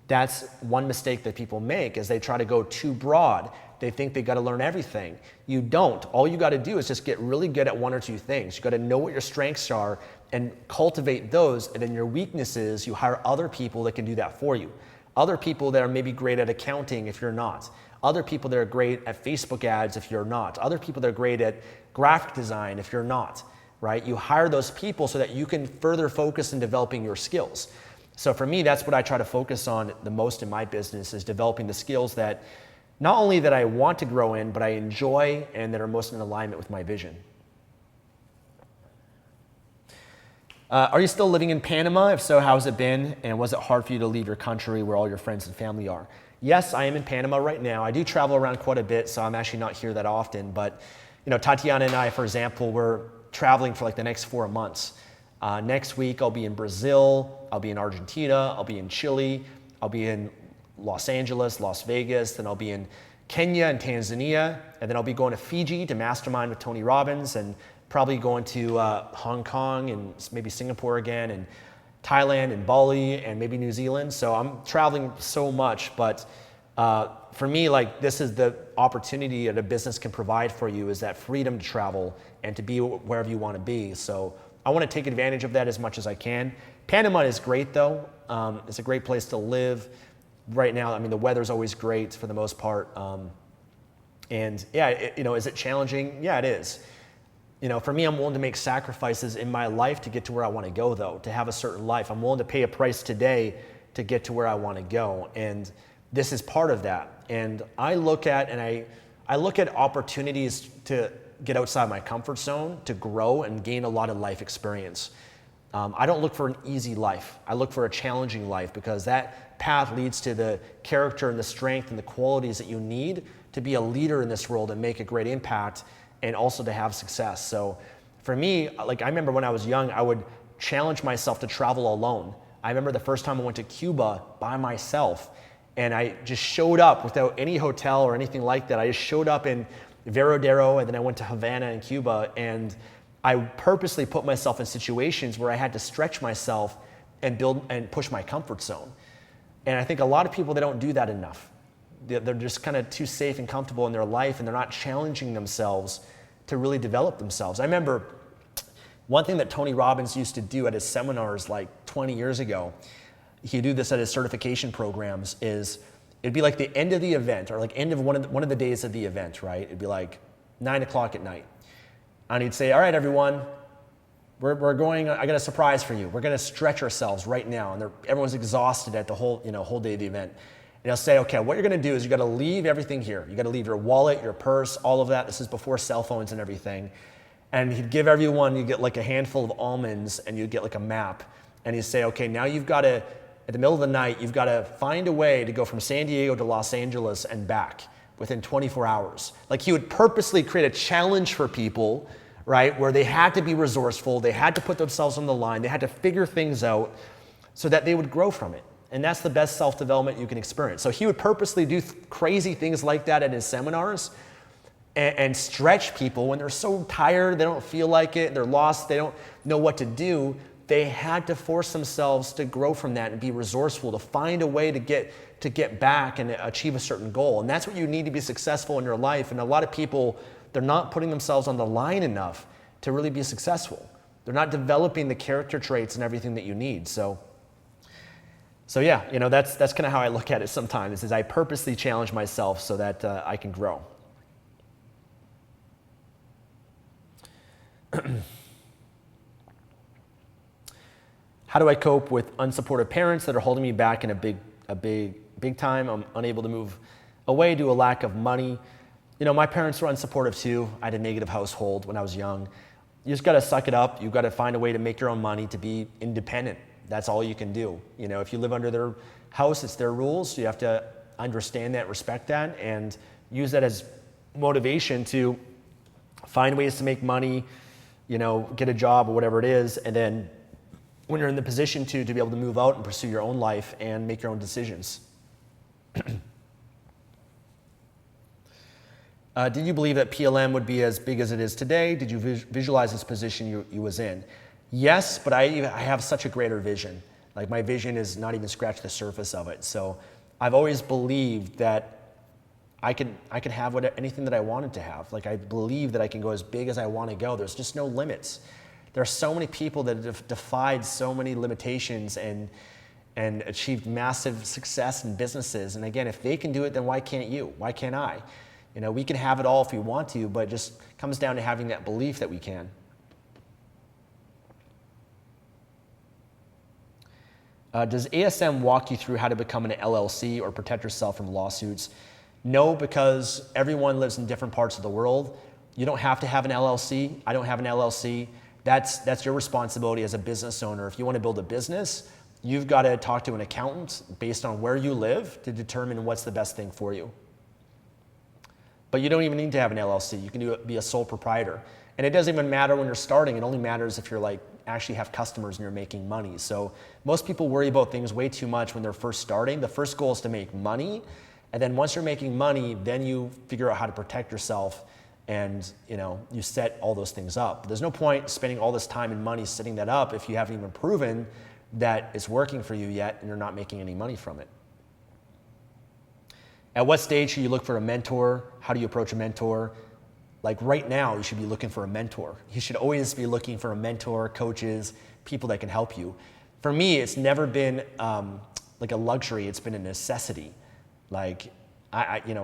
That's one mistake that people make is they try to go too broad. They think they got to learn everything. You don't. All you got to do is just get really good at one or two things. You got to know what your strengths are and cultivate those. And then your weaknesses, you hire other people that can do that for you. Other people that are maybe great at accounting if you're not. Other people that are great at Facebook ads if you're not. Other people that are great at graphic design if you're not, right? You hire those people so that you can further focus in developing your skills. So for me, that's what I try to focus on the most in my business is developing the skills that not only that I want to grow in, but I enjoy and that are most in alignment with my vision. Are you still living in Panama? If so, how has it been? And was it hard for you to leave your country where all your friends and family are? Yes, I am in Panama right now. I do travel around quite a bit, so I'm actually not here that often. But Tatiana and I, for example, we're traveling for like the next 4 months. Next week, I'll be in Brazil. I'll be in Argentina. I'll be in Chile. I'll be in Los Angeles, Las Vegas. Then I'll be in Kenya and Tanzania, and then I'll be going to Fiji to mastermind with Tony Robbins, and probably going to Hong Kong and maybe Singapore again, and Thailand and Bali and maybe New Zealand. So I'm traveling so much, but for me, like, this is the opportunity that a business can provide for you, is that freedom to travel and to be wherever you want to be. So I want to take advantage of that as much as I can. Panama is great though. It's a great place to live right now. I mean, the weather's always great for the most part. And yeah, is it challenging? Yeah, it is. For me, I'm willing to make sacrifices in my life to get to where I want to go though, to have a certain life. I'm willing to pay a price today to get to where I want to go. And this is part of that. And I look at opportunities to get outside my comfort zone, to grow and gain a lot of life experience. I don't look for an easy life. I look for a challenging life, because that path leads to the character and the strength and the qualities that you need to be a leader in this world and make a great impact, and also to have success. So for me, like, I remember when I was young, I would challenge myself to travel alone. I remember the first time I went to Cuba by myself, and I just showed up without any hotel or anything like that. I just showed up in Veradero, and then I went to Havana in Cuba, and I purposely put myself in situations where I had to stretch myself and build and push my comfort zone. And I think a lot of people, they don't do that enough. They're just kind of too safe and comfortable in their life, and they're not challenging themselves to really develop themselves. I remember one thing that Tony Robbins used to do at his seminars like 20 years ago, he'd do this at his certification programs, is it'd be like the end of the event, or like end of one of the days of the event, right? It'd be like 9 o'clock at night. And he'd say, all right, everyone, we're going, I got a surprise for you. We're going to stretch ourselves right now. And everyone's exhausted at the whole day of the event. And he'll say, okay, what you're going to do is you got to leave everything here. You got to leave your wallet, your purse, all of that. This is before cell phones and everything. And he'd give everyone, you get like a handful of almonds, and you'd get like a map. And he'd say, okay, now you've got to, at the middle of the night, you've got to find a way to go from San Diego to Los Angeles and back within 24 hours. Like, he would purposely create a challenge for people, right, where they had to be resourceful, they had to put themselves on the line, they had to figure things out so that they would grow from it. And that's the best self-development you can experience. So he would purposely do crazy things like that at his seminars, and stretch people when they're so tired, they don't feel like it, they're lost, they don't know what to do. They had to force themselves to grow from that and be resourceful, to find a way to get back and achieve a certain goal. And that's what you need to be successful in your life. And a lot of people, they're not putting themselves on the line enough to really be successful. They're not developing the character traits and everything that you need. So yeah, that's kind of how I look at it sometimes, is I purposely challenge myself so that I can grow. How do I cope with unsupportive parents that are holding me back in a big time? I'm unable to move away due to a lack of money. My parents were unsupportive too. I had a negative household when I was young. You just got to suck it up. You've got to find a way to make your own money, to be independent. That's all you can do. If you live under their house, it's their rules. So you have to understand that, respect that, and use that as motivation to find ways to make money, get a job or whatever it is, and then when you're in the position to be able to move out and pursue your own life and make your own decisions. Did you believe that PLM would be as big as it is today? Did you visualize this position you was in? Yes, but I have such a greater vision. Like, my vision is not even scratch the surface of it. So I've always believed that I could have anything that I wanted to have. Like, I believe that I can go as big as I want to go. There's just no limits. There are so many people that have defied so many limitations and achieved massive success in businesses. And again, if they can do it, then why can't you? Why can't I? We can have it all if we want to, but it just comes down to having that belief that we can. Does ASM walk you through how to become an LLC or protect yourself from lawsuits? No, because everyone lives in different parts of the world. You don't have to have an LLC. I don't have an LLC. That's your responsibility as a business owner. If you want to build a business, you've got to talk to an accountant based on where you live to determine what's the best thing for you. But you don't even need to have an LLC. You can be a sole proprietor. And it doesn't even matter when you're starting. It only matters if you're actually have customers and you're making money. So most people worry about things way too much when they're first starting. The first goal is to make money, And then once you're making money, then you figure out how to protect yourself, and you set all those things up. But there's no point spending all this time and money setting that up if you haven't even proven that it's working for you yet and you're not making any money from it. At what stage should you look for a mentor? How do you approach a mentor? Like right now, you should be looking for a mentor. You should always be looking for a mentor, coaches, people that can help you. For me, it's never been like a luxury. It's been a necessity. Like,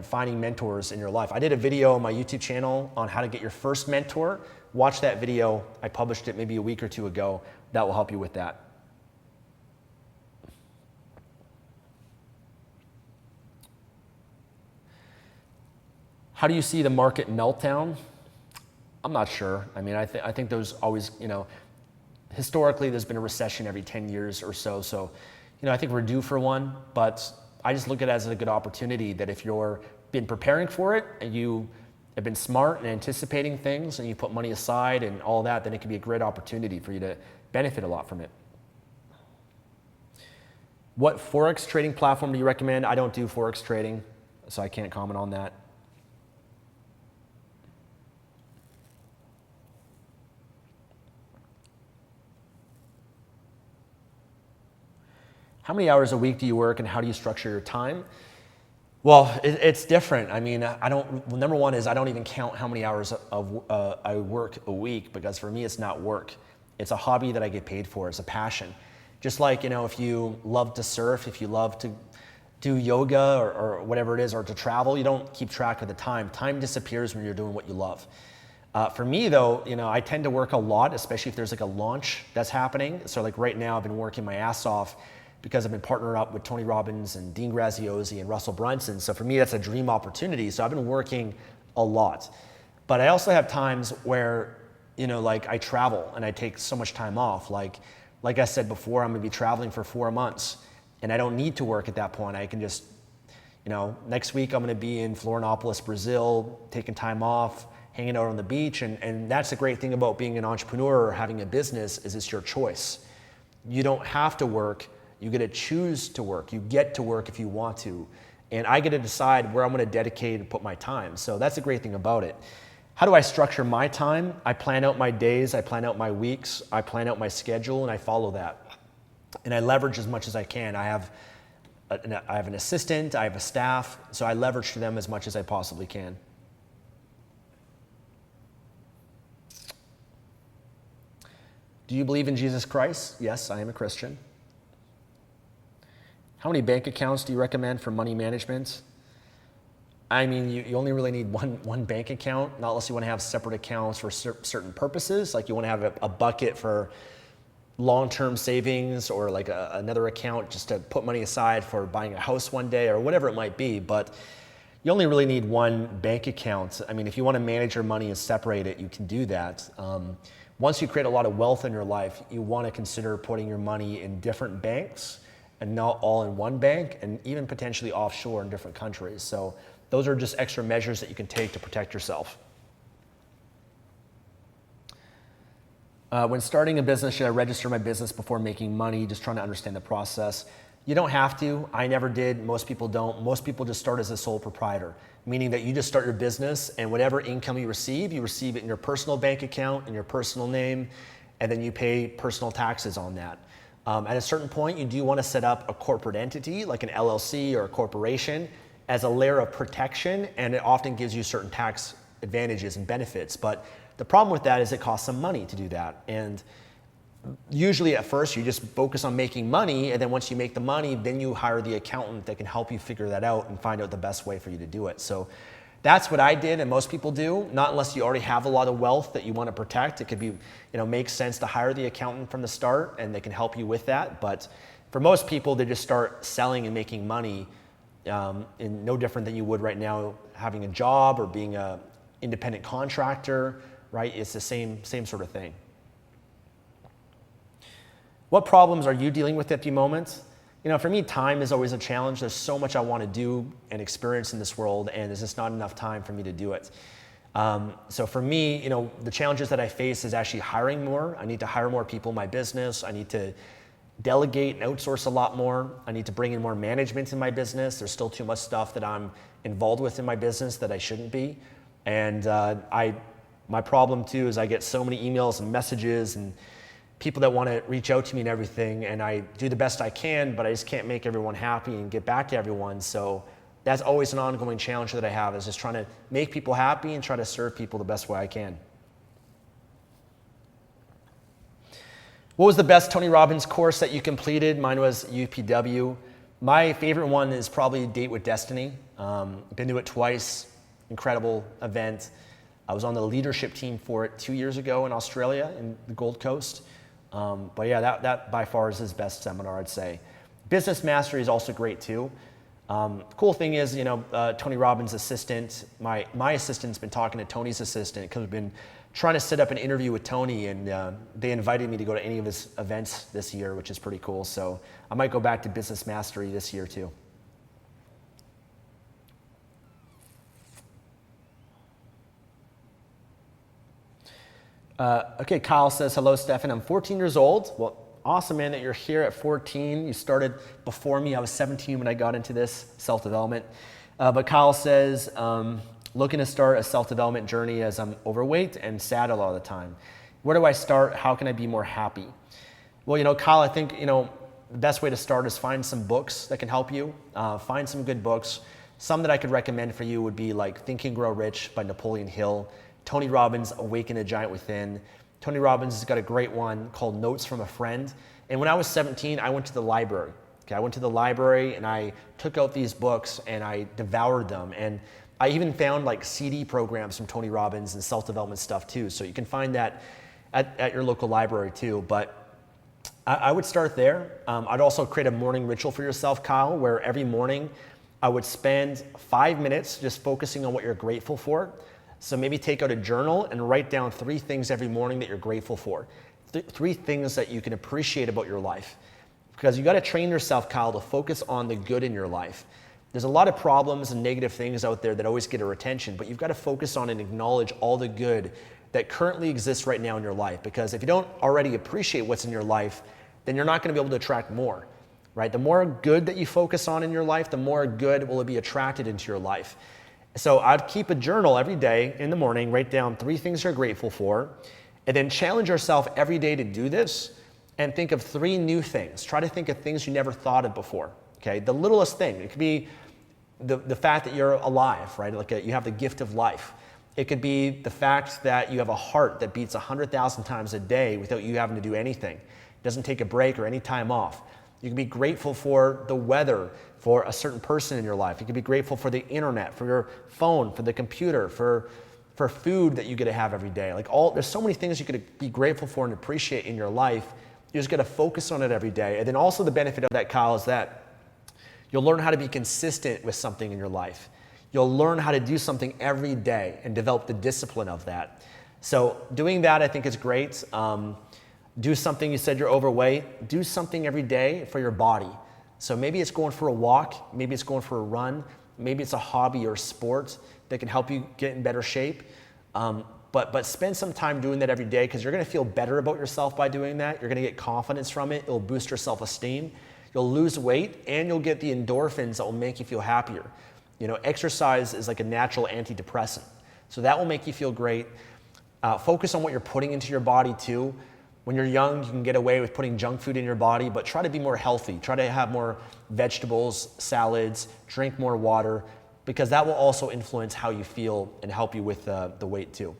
finding mentors in your life. I did a video on my YouTube channel on how to get your first mentor. Watch that video. I published it maybe a week or two ago. That will help you with that. How do you see the market meltdown? I'm not sure. I mean, I think there's always, historically there's been a recession every 10 years or so. So, I think we're due for one, but I just look at it as a good opportunity that if you're been preparing for it and you have been smart and anticipating things and you put money aside and all that, then it can be a great opportunity for you to benefit a lot from it. What Forex trading platform do you recommend? I don't do Forex trading, so I can't comment on that. How many hours a week do you work and how do you structure your time? Well, it's different. I mean, number one is I don't even count how many hours I work a week, because for me, it's not work. It's a hobby that I get paid for. It's a passion. Just like, if you love to surf, if you love to do yoga or whatever it is, or to travel, you don't keep track of the time. Time disappears when you're doing what you love. For me though, I tend to work a lot, especially if there's like a launch that's happening. So like right now I've been working my ass off because I've been partnered up with Tony Robbins and Graziosi and Russell Brunson. So for me, that's a dream opportunity. So I've been working a lot. But I also have times where, like I travel and I take so much time off. Like I said before, I'm gonna be traveling for 4 months and I don't need to work at that point. I can just, next week I'm gonna be in Florianopolis, Brazil, taking time off, hanging out on the beach. And that's the great thing about being an entrepreneur or having a business is it's your choice. You don't have to work. You get to choose to work. You get to work if you want to. And I get to decide where I'm gonna dedicate and put my time. So that's the great thing about it. How do I structure my time? I plan out my days, I plan out my weeks, I plan out my schedule, and I follow that. And I leverage as much as I can. I have an assistant, I have a staff, so I leverage to them as much as I possibly can. Do you believe in Jesus Christ? Yes, I am a Christian. How many bank accounts do you recommend for money management? I mean, you only really need one bank account, not unless you want to have separate accounts for certain purposes. Like you want to have a bucket for long-term savings, or like another account just to put money aside for buying a house one day, or whatever it might be. But you only really need one bank account. I mean, if you want to manage your money and separate it, you can do that. Once you create a lot of wealth in your life, you want to consider putting your money in different banks and not all in one bank, and even potentially offshore in different countries. So those are just extra measures that you can take to protect yourself. When starting a business, should I register my business before making money? Just trying to understand the process. You don't have to. I never did. Most people don't. Most people just start as a sole proprietor, meaning that you just start your business and whatever income you receive it in your personal bank account, in your personal name, and then you pay personal taxes on that. At a certain point, you do want to set up a corporate entity like an LLC or a corporation as a layer of protection, and it often gives you certain tax advantages and benefits. But the problem with that is it costs some money to do that. And usually at first you just focus on making money, and then once you make the money, then you hire the accountant that can help you figure that out and find out the best way for you to do it. So that's what I did, and most people do, not unless you already have a lot of wealth that you want to protect. It could be, makes sense to hire the accountant from the start, and they can help you with that. But for most people, they just start selling and making money, in no different than you would right now having a job or being an independent contractor, right? It's the same sort of thing. What problems are you dealing with at the moment? For me, time is always a challenge. There's so much I want to do and experience in this world, and there's just not enough time for me to do it. So for me, the challenges that I face is actually hiring more. I need to hire more people in my business. I need to delegate and outsource a lot more. I need to bring in more management in my business. There's still too much stuff that I'm involved with in my business that I shouldn't be. And my problem too is I get so many emails and messages and people that want to reach out to me and everything, and I do the best I can, but I just can't make everyone happy and get back to everyone. So that's always an ongoing challenge that I have, is just trying to make people happy and try to serve people the best way I can. What was the best Tony Robbins course that you completed? Mine was UPW. My favorite one is probably Date with Destiny. Been to it twice. Incredible event. I was on the leadership team for it 2 years ago in Australia, in the Gold Coast. But yeah, that by far is his best seminar, I'd say. Business Mastery is also great too. The cool thing is, Tony Robbins' assistant, my assistant's been talking to Tony's assistant because we've been trying to set up an interview with Tony, and they invited me to go to any of his events this year, which is pretty cool. So I might go back to Business Mastery this year too. Okay, Kyle says, hello, Stefan. I'm 14 years old. Well, awesome, man, that you're here at 14. You started before me. I was 17 when I got into this self-development. But Kyle says, looking to start a self-development journey as I'm overweight and sad a lot of the time. Where do I start? How can I be more happy? Well, Kyle, I think, the best way to start is find some books that can help you. Find some good books. Some that I could recommend for you would be like Think and Grow Rich by Napoleon Hill, Tony Robbins' Awaken the Giant Within. Tony Robbins has got a great one called Notes from a Friend. And when I was 17, I went to the library. Okay, I went to the library and I took out these books and I devoured them. And I even found like CD programs from Tony Robbins and self-development stuff too. So you can find that at your local library too. But I would start there. I'd also create a morning ritual for yourself, Kyle, where every morning I would spend 5 minutes just focusing on what you're grateful for. So maybe take out a journal and write down 3 things every morning that you're grateful for. 3 things that you can appreciate about your life. Because you got to train yourself, Kyle, to focus on the good in your life. There's a lot of problems and negative things out there that always get our attention, but you've got to focus on and acknowledge all the good that currently exists right now in your life. Because if you don't already appreciate what's in your life, then you're not going to be able to attract more, right? The more good that you focus on in your life, the more good will be attracted into your life. So I'd keep a journal every day in the morning, write down 3 things you're grateful for, and then challenge yourself every day to do this and think of 3 new things. Try to think of things you never thought of before, okay? The littlest thing. It could be the fact that you're alive, right? Like you have the gift of life. It could be the fact that you have a heart that beats 100,000 times a day without you having to do anything. It doesn't take a break or any time off. You can be grateful for the weather, for a certain person in your life. You can be grateful for the internet, for your phone, for the computer, for food that you get to have every day. There's so many things you could be grateful for and appreciate in your life. You just got to focus on it every day. And then also the benefit of that, Kyle, is that you'll learn how to be consistent with something in your life. You'll learn how to do something every day and develop the discipline of that. So doing that, I think, is great. Do something. You said you're overweight. Do something every day for your body. So maybe it's going for a walk. Maybe it's going for a run. Maybe it's a hobby or sport that can help you get in better shape. But spend some time doing that every day, because you're going to feel better about yourself by doing that. You're going to get confidence from it. It'll boost your self-esteem. You'll lose weight, and you'll get the endorphins that will make you feel happier. Exercise is like a natural antidepressant. So that will make you feel great. Focus on what you're putting into your body too. When you're young, you can get away with putting junk food in your body, but try to be more healthy. Try to have more vegetables, salads, drink more water, because that will also influence how you feel and help you with the weight too.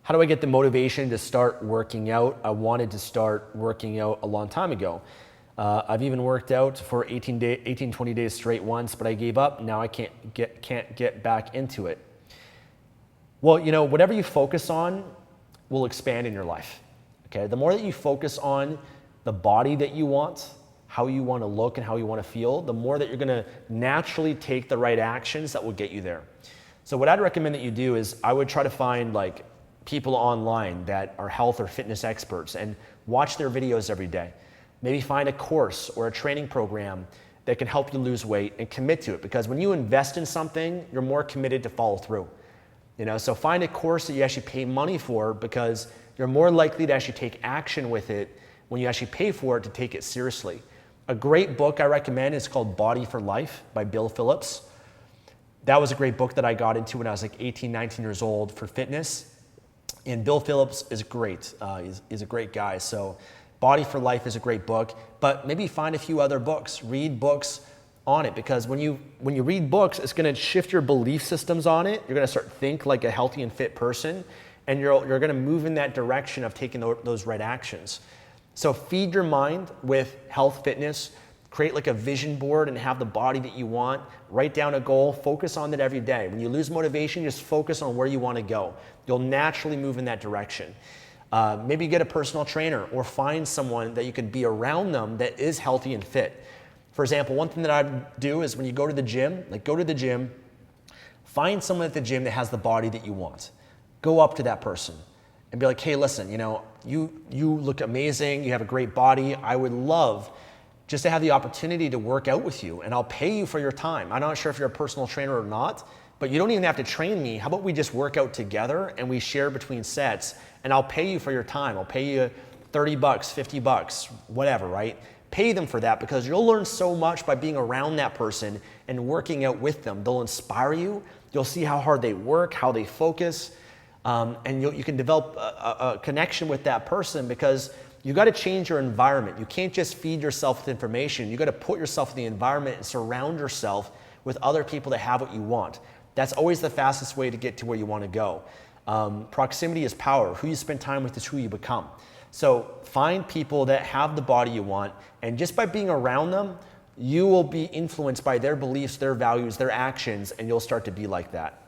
How do I get the motivation to start working out? I wanted to start working out a long time ago. I've even worked out for 18, 20 days straight once, but I gave up. Now I can't get back into it. Well, whatever you focus on will expand in your life. Okay, the more that you focus on the body that you want, how you want to look and how you want to feel, the more that you're going to naturally take the right actions that will get you there. So what I'd recommend that you do is I would try to find people online that are health or fitness experts and watch their videos every day. Maybe find a course or a training program that can help you lose weight and commit to it. Because when you invest in something, you're more committed to follow through. So find a course that you actually pay money for, because you're more likely to actually take action with it when you actually pay for it, to take it seriously. A great book I recommend is called Body for Life by Bill Phillips. That was a great book that I got into when I was like 18, 19 years old for fitness. And Bill Phillips is great. He's a great guy. So Body for Life is a great book, but maybe find a few other books. Read books on it, because when you read books, it's going to shift your belief systems on it. You're going to start to think like a healthy and fit person, and you're going to move in that direction of taking those right actions. So feed your mind with health, fitness, create like a vision board and have the body that you want. Write down a goal, focus on it every day. When you lose motivation, just focus on where you want to go. You'll naturally move in that direction. Maybe get a personal trainer, or find someone that you can be around them that is healthy and fit. For example, one thing that I do is when you go to the gym, find someone at the gym that has the body that you want. Go up to that person and be like, hey, listen, you look amazing. You have a great body. I would love just to have the opportunity to work out with you, and I'll pay you for your time. I'm not sure if you're a personal trainer or not, but you don't even have to train me. How about we just work out together and we share between sets, and I'll pay you for your time. I'll pay you $30, $50, whatever, right? Pay them for that, because you'll learn so much by being around that person and working out with them. They'll inspire you. You'll see how hard they work, how they focus, and you can develop a connection with that person, because you got to change your environment. You can't just feed yourself with information. You got to put yourself in the environment and surround yourself with other people that have what you want. That's always the fastest way to get to where you want to go. Proximity is power. Who you spend time with is who you become. So find people that have the body you want, and just by being around them, you will be influenced by their beliefs, their values, their actions, and you'll start to be like that.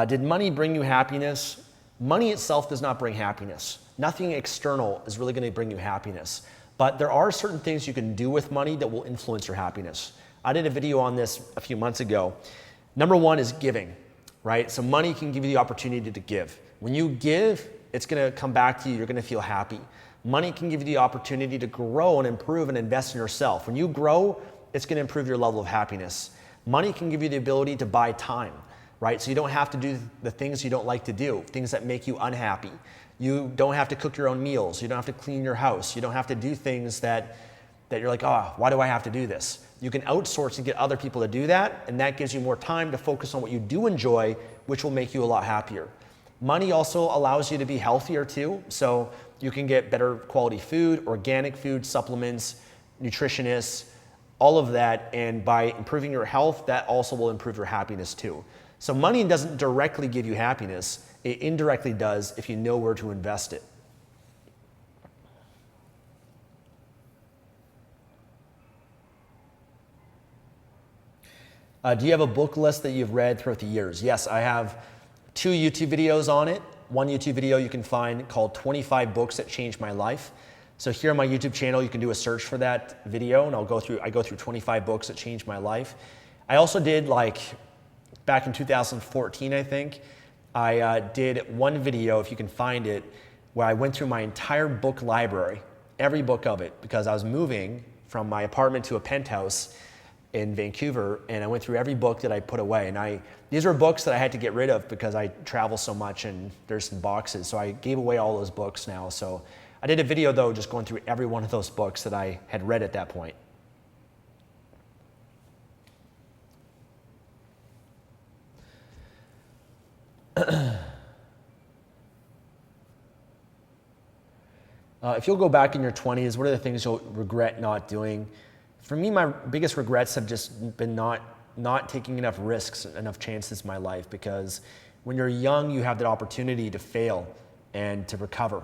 Did money bring you happiness? Money itself does not bring happiness. Nothing external is really going to bring you happiness. But there are certain things you can do with money that will influence your happiness. I did a video on this a few months ago. Number one is giving, right? So money can give you the opportunity to give. When you give, it's going to come back to you. You're going to feel happy. Money can give you the opportunity to grow and improve and invest in yourself. When you grow, it's going to improve your level of happiness. Money can give you the ability to buy time, right? So you don't have to do the things you don't like to do, things that make you unhappy. You don't have to cook your own meals. You don't have to clean your house. You don't have to do things that you're like, oh, why do I have to do this? You can outsource and get other people to do that, and that gives you more time to focus on what you do enjoy, which will make you a lot happier. Money also allows you to be healthier too, so you can get better quality food, organic food, supplements, nutritionists, all of that, and by improving your health, that also will improve your happiness too. So money doesn't directly give you happiness, it indirectly does if you know where to invest it. Do you have a book list that you've read throughout the years? Yes, I have 2 YouTube videos on it. One YouTube video you can find called 25 Books That Changed My Life. So here on my YouTube channel, you can do a search for that video, and I go through 25 books that changed my life. I also did, back in 2014, I think, I did one video, if you can find it, where I went through my entire book library, every book of it, because I was moving from my apartment to a penthouse in Vancouver, and I went through every book that I put away. And these were books that I had to get rid of because I travel so much and there's some boxes. So I gave away all those books now. So I did a video though, just going through every one of those books that I had read at that point. If you'll go back in your 20s, what are the things you'll regret not doing? For me, my biggest regrets have just been not taking enough risks, enough chances in my life, because when you're young, you have that opportunity to fail and to recover.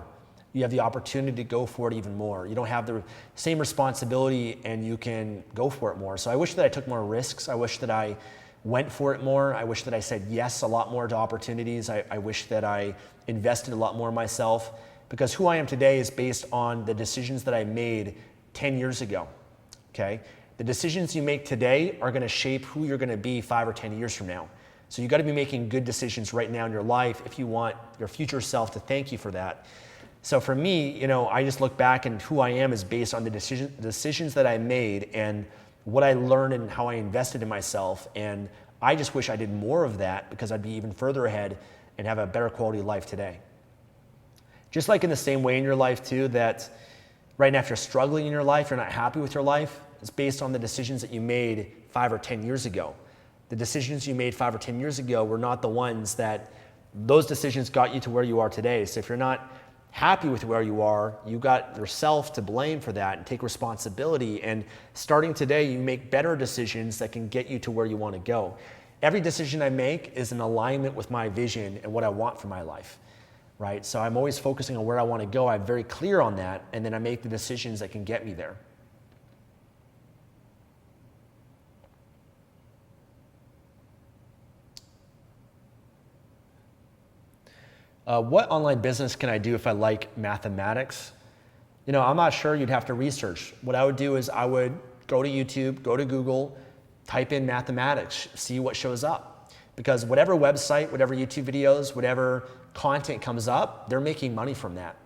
You have the opportunity to go for it even more. You don't have the same responsibility and you can go for it more. So I wish that I took more risks. I wish that I went for it more. I wish that I said yes a lot more to opportunities. I wish that I invested a lot more in myself, because who I am today is based on the decisions that I made 10 years ago. Okay? The decisions you make today are going to shape who you're going to be 5 or 10 years from now. So you got to be making good decisions right now in your life if you want your future self to thank you for that. So for me, I just look back and who I am is based on the decisions that I made and what I learned and how I invested in myself. And I just wish I did more of that because I'd be even further ahead and have a better quality of life today. Just like in the same way in your life too, that right now if you're struggling in your life, you're not happy with your life, it's based on the decisions that you made 5 or 10 years ago. The decisions you made 5 or 10 years ago were not the ones that those decisions got you to where you are today. So if you're not happy with where you are, you got yourself to blame for that and take responsibility. And starting today, you make better decisions that can get you to where you want to go. Every decision I make is in alignment with my vision and what I want for my life, right? So I'm always focusing on where I want to go. I'm very clear on that, and then I make the decisions that can get me there. What online business can I do if I like mathematics? I'm not sure. You'd have to research. What I would do is I would go to YouTube, go to Google, type in mathematics, see what shows up. Because whatever website, whatever YouTube videos, whatever content comes up, they're making money from that.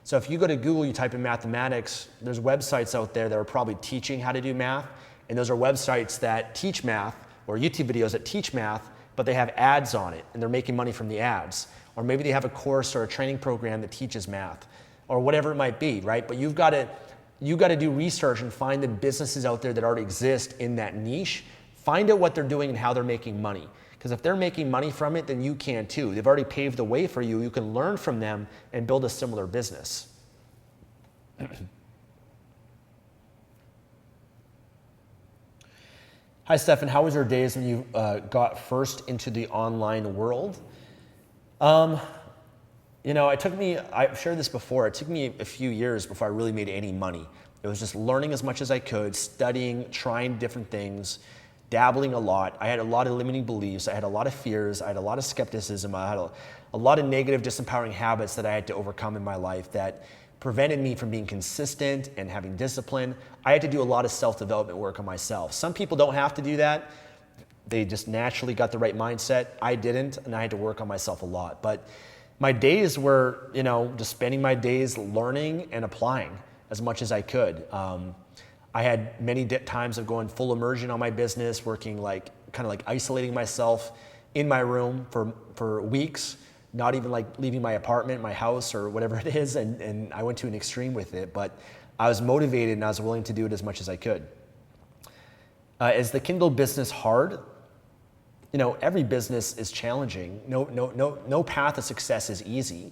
So if you go to Google, you type in mathematics, there's websites out there that are probably teaching how to do math. And those are websites that teach math or YouTube videos that teach math, but they have ads on it and they're making money from the ads. Or maybe they have a course or a training program that teaches math or whatever it might be, right? But you've got to do research and find the businesses out there that already exist in that niche. Find out what they're doing and how they're making money. Because if they're making money from it, then you can too. They've already paved the way for you. You can learn from them and build a similar business. Hi, Stefan. How was your days when you got first into the online world? I've shared this before, it took me a few years before I really made any money. It was just learning as much as I could, studying, trying different things, dabbling a lot. I had a lot of limiting beliefs. I had a lot of fears. I had a lot of skepticism. I had a lot of negative, disempowering habits that I had to overcome in my life that prevented me from being consistent and having discipline. I had to do a lot of self-development work on myself. Some people don't have to do that. They just naturally got the right mindset. I didn't, and I had to work on myself a lot. But my days were, just spending my days learning and applying as much as I could. I had many times of going full immersion on my business, working kind of isolating myself in my room for weeks, not even leaving my apartment, my house, or whatever it is. And I went to an extreme with it, but I was motivated and I was willing to do it as much as I could. Is the Kindle business hard? Every business is challenging. No path of success is easy.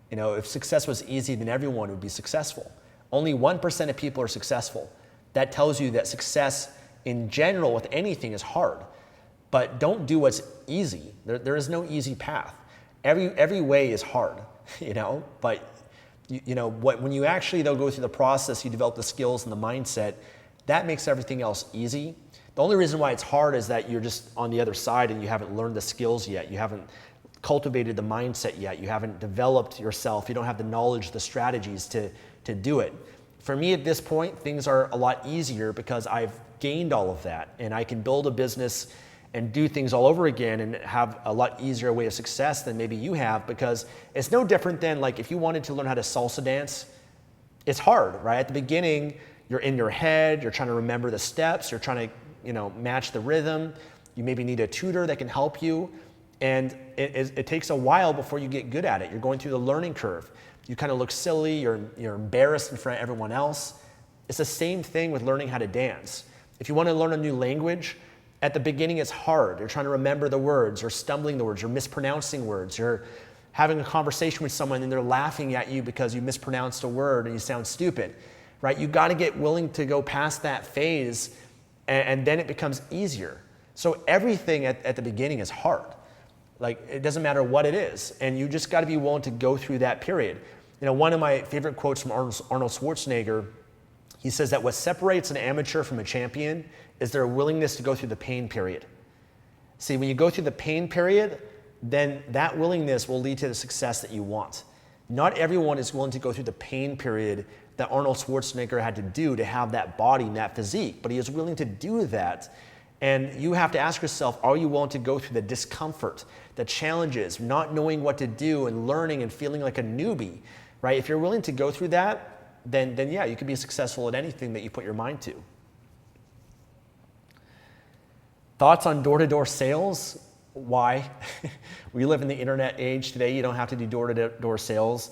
If success was easy, then everyone would be successful. Only 1% of people are successful. That tells you that success in general with anything is hard. But don't do what's easy. There is no easy path. Every way is hard, But when you actually though go through the process, you develop the skills and the mindset. That makes everything else easy. The only reason why it's hard is that you're just on the other side and you haven't learned the skills yet. You haven't cultivated the mindset yet. You haven't developed yourself. You don't have the knowledge, the strategies to do it. For me at this point, things are a lot easier because I've gained all of that and I can build a business and do things all over again and have a lot easier way of success than maybe you have, because it's no different than if you wanted to learn how to salsa dance, it's hard, right? At the beginning, you're in your head, you're trying to remember the steps, you're trying to match the rhythm. You maybe need a tutor that can help you. And it takes a while before you get good at it. You're going through the learning curve. You kind of look silly, you're embarrassed in front of everyone else. It's the same thing with learning how to dance. If you want to learn a new language, at the beginning it's hard. You're trying to remember the words, you're stumbling the words, you're mispronouncing words, you're having a conversation with someone and they're laughing at you because you mispronounced a word and you sound stupid, right? You got to get willing to go past that phase and then it becomes easier. So everything at the beginning is hard. It doesn't matter what it is. And you just got to be willing to go through that period. One of my favorite quotes from Arnold Schwarzenegger, he says that what separates an amateur from a champion is their willingness to go through the pain period. See, when you go through the pain period, then that willingness will lead to the success that you want. Not everyone is willing to go through the pain period that Arnold Schwarzenegger had to do to have that body and that physique, but he is willing to do that. And you have to ask yourself, are you willing to go through the discomfort, the challenges, not knowing what to do and learning and feeling like a newbie, right? If you're willing to go through that, then yeah, you can be successful at anything that you put your mind to. Thoughts on door-to-door sales? Why? We live in the internet age today. You don't have to do door-to-door sales.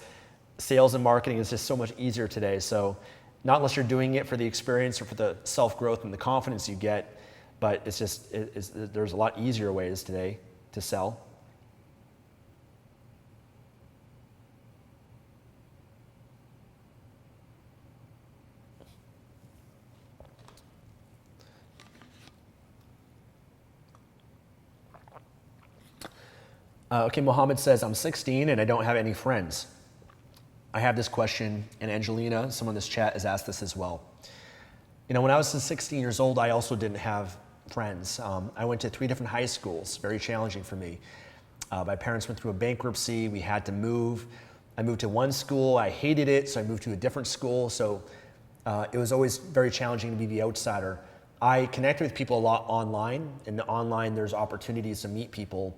Sales and marketing is just so much easier today. So not unless you're doing it for the experience or for the self-growth and the confidence you get, but it's just, there's a lot easier ways today to sell. Okay, Mohammed says, I'm 16 and I don't have any friends. I have this question, and Angelina, someone in this chat, has asked this as well. You know, when I was 16 years old, I also didn't have friends. I went to 3 different high schools, very challenging for me. My parents went through a bankruptcy. We had to move. I moved to one school. I hated it, so I moved to a different school. So it was always very challenging to be the outsider. I connected with people a lot online. In the online, there's opportunities to meet people.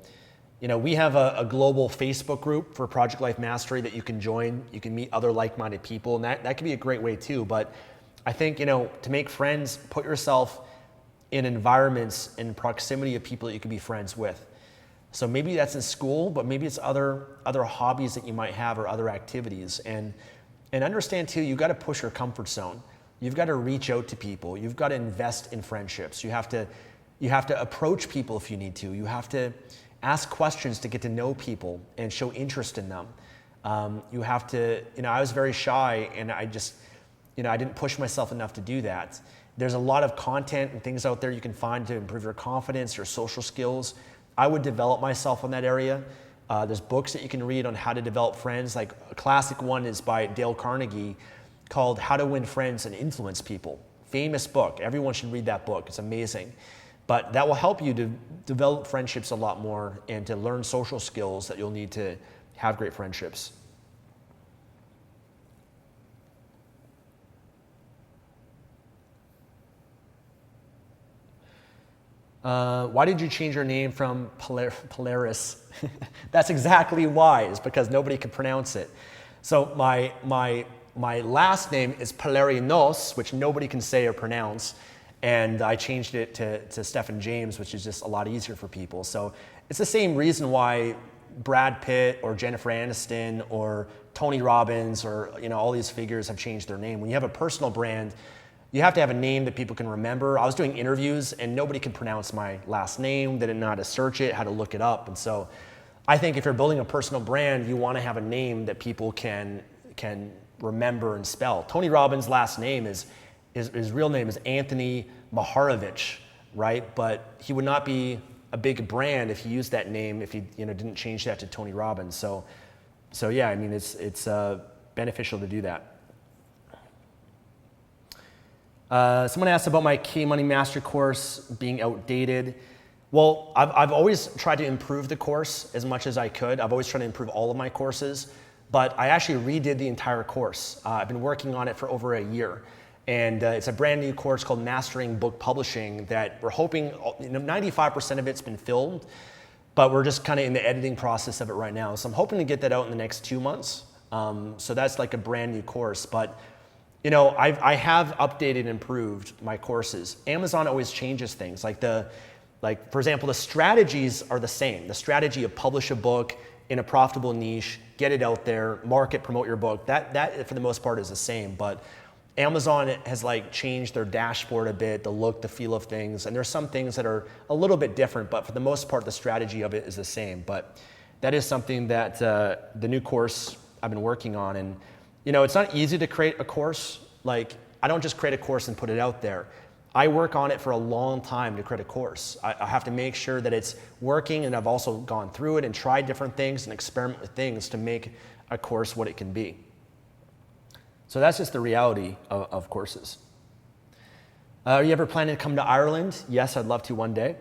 You know, we have a global Facebook group for Project Life Mastery that you can join. You can meet other like-minded people, and that can be a great way too. But I think, you know, to make friends, put yourself in environments in proximity of people that you can be friends with. So maybe that's in school, but maybe it's other hobbies that you might have or other activities. And understand too, you've got to push your comfort zone. You've got to reach out to people. You've got to invest in friendships. You have to approach people if you need to. You have to ask questions to get to know people and show interest in them. You have to, you know, I was very shy and I just, you know, I didn't push myself enough to do that. There's a lot of content and things out there you can find to improve your confidence, your social skills. I would develop myself in that area. There's books that you can read on how to develop friends. Like a classic one is by Dale Carnegie called How to Win Friends and Influence People. Famous book. Everyone should read that book. It's amazing. But that will help you to develop friendships a lot more and to learn social skills that you'll need to have great friendships. Why did you change your name from Polaris? That's exactly why. It's because nobody can pronounce it. So my last name is Polarinos, which nobody can say or pronounce. And I changed it to Stefan James, which is just a lot easier for people. So it's the same reason why Brad Pitt or Jennifer Aniston or Tony Robbins or, you know, all these figures have changed their name. When you have a personal brand, you have to have a name that people can remember. I was doing interviews and nobody could pronounce my last name. They didn't know how to search it, how to look it up. And so I think if you're building a personal brand, you want to have a name that people can remember and spell. Tony Robbins' last name his real name is Anthony Maharovich, right? But he would not be a big brand if he used that name if he, you know, didn't change that to Tony Robbins. So yeah, I mean, it's beneficial to do that. Someone asked about my Key Money Mastery course being outdated. Well, I've always tried to improve the course as much as I could. I've always tried to improve all of my courses, but I actually redid the entire course. I've been working on it for over a year. And it's a brand new course called Mastering Book Publishing that we're hoping, you know, 95% of it's been filmed, but we're just kind of in the editing process of it right now. So I'm hoping to get that out in the next 2 months. So that's like a brand new course. But, you know, I have updated and improved my courses. Amazon always changes things. Like for example, the strategies are the same. The strategy of publish a book in a profitable niche, get it out there, market, promote your book, that for the most part is the same. But Amazon has like changed their dashboard a bit, the look, the feel of things, and there's some things that are a little bit different, but for the most part, the strategy of it is the same. But that is something that the new course I've been working on, and you know, it's not easy to create a course. Like, I don't just create a course and put it out there. I work on it for a long time to create a course. I have to make sure that it's working, and I've also gone through it and tried different things and experiment with things to make a course what it can be. So that's just the reality of courses. Are you ever planning to come to Ireland? Yes, I'd love to one day.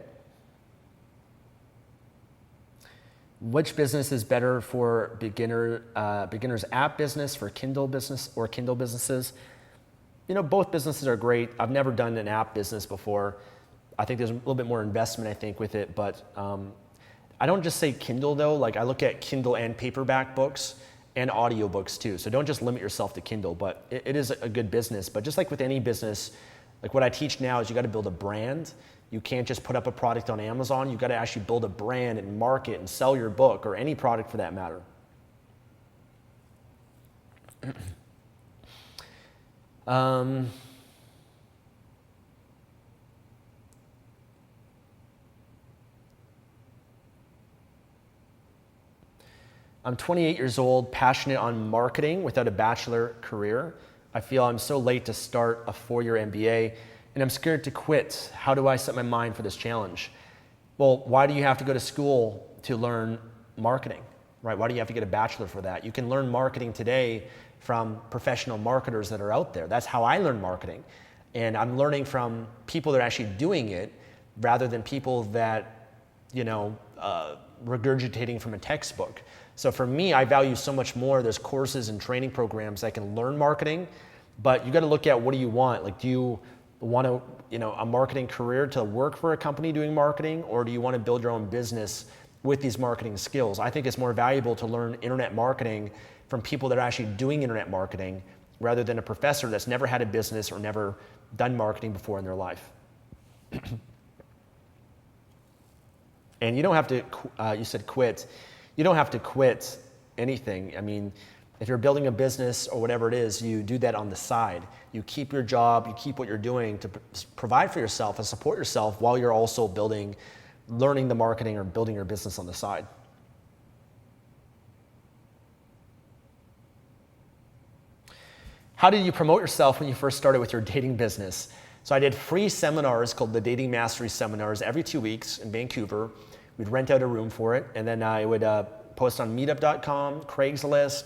Which business is better for beginner's app business, for Kindle business, or Kindle businesses? You know, both businesses are great. I've never done an app business before. I think there's a little bit more investment, I think, with it. But I don't just say Kindle, though. Like, I look at Kindle and paperback books. and audiobooks too. So don't just limit yourself to Kindle, but it is a good business. But just like with any business, like what I teach now is you got to build a brand. You can't just put up a product on Amazon. You got to actually build a brand and market and sell your book or any product for that matter. I'm 28 years old, passionate on marketing without a bachelor career. I feel I'm so late to start a 4-year MBA, and I'm scared to quit. How do I set my mind for this challenge? Well, why do you have to go to school to learn marketing, right? Why do you have to get a bachelor for that? You can learn marketing today from professional marketers that are out there. That's how I learn marketing. And I'm learning from people that are actually doing it rather than people that, regurgitating from a textbook. So for me, I value so much more. There's courses and training programs that can learn marketing, but you got to look at what do you want? Like, do you want a marketing career to work for a company doing marketing, or do you want to build your own business with these marketing skills? I think it's more valuable to learn internet marketing from people that are actually doing internet marketing rather than a professor that's never had a business or never done marketing before in their life. And you don't have to, you said quit. You don't have to quit anything. I mean, if you're building a business or whatever it is, you do that on the side. You keep your job, you keep what you're doing to provide for yourself and support yourself while you're also learning the marketing or building your business on the side. How did you promote yourself when you first started with your dating business? So I did free seminars called the Dating Mastery Seminars every 2 weeks in Vancouver. We'd rent out a room for it, and then I would post on meetup.com, Craigslist.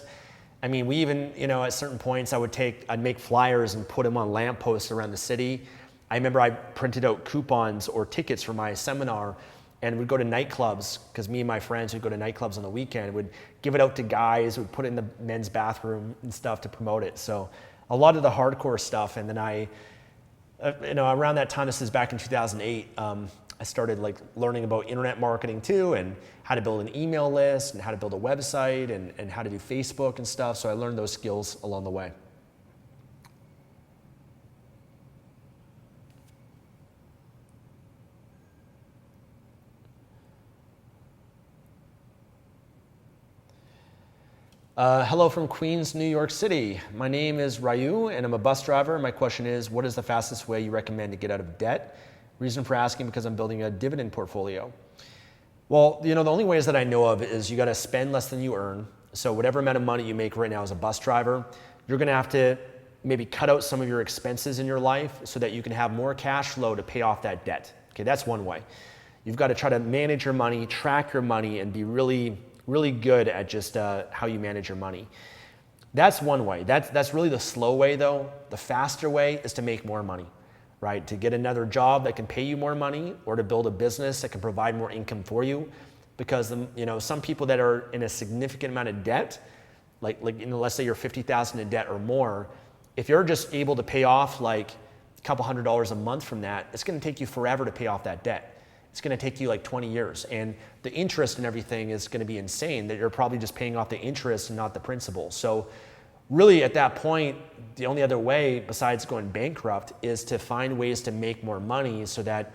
I mean, we even, at certain points I'd make flyers and put them on lampposts around the city. I remember I printed out coupons or tickets for my seminar, and we'd go to nightclubs, because me and my friends would go to nightclubs on the weekend. We'd give it out to guys, we'd put it in the men's bathroom and stuff to promote it. So a lot of the hardcore stuff, and then around that time, this is back in 2008, I started learning about internet marketing too, and how to build an email list and how to build a website and how to do Facebook and stuff. So I learned those skills along the way. Hello from Queens, New York City. My name is Ryu and I'm a bus driver. My question is, what is the fastest way you recommend to get out of debt? Reason for asking, because I'm building a dividend portfolio. Well, the only ways that I know of is you got to spend less than you earn. So whatever amount of money you make right now as a bus driver, you're going to have to maybe cut out some of your expenses in your life so that you can have more cash flow to pay off that debt. Okay, that's one way. You've got to try to manage your money, track your money, and be really, really good at just how you manage your money. That's one way. That's really the slow way though. The faster way is to make more money. Right? To get another job that can pay you more money, or to build a business that can provide more income for you. Because some people that are in a significant amount of debt, let's say you're $50,000 in debt or more, if you're just able to pay off a couple $100s a month from that, it's going to take you forever to pay off that debt. It's going to take you 20 years, and the interest and everything is going to be insane. That you're probably just paying off the interest and not the principal. So really, at that point, the only other way besides going bankrupt is to find ways to make more money so that,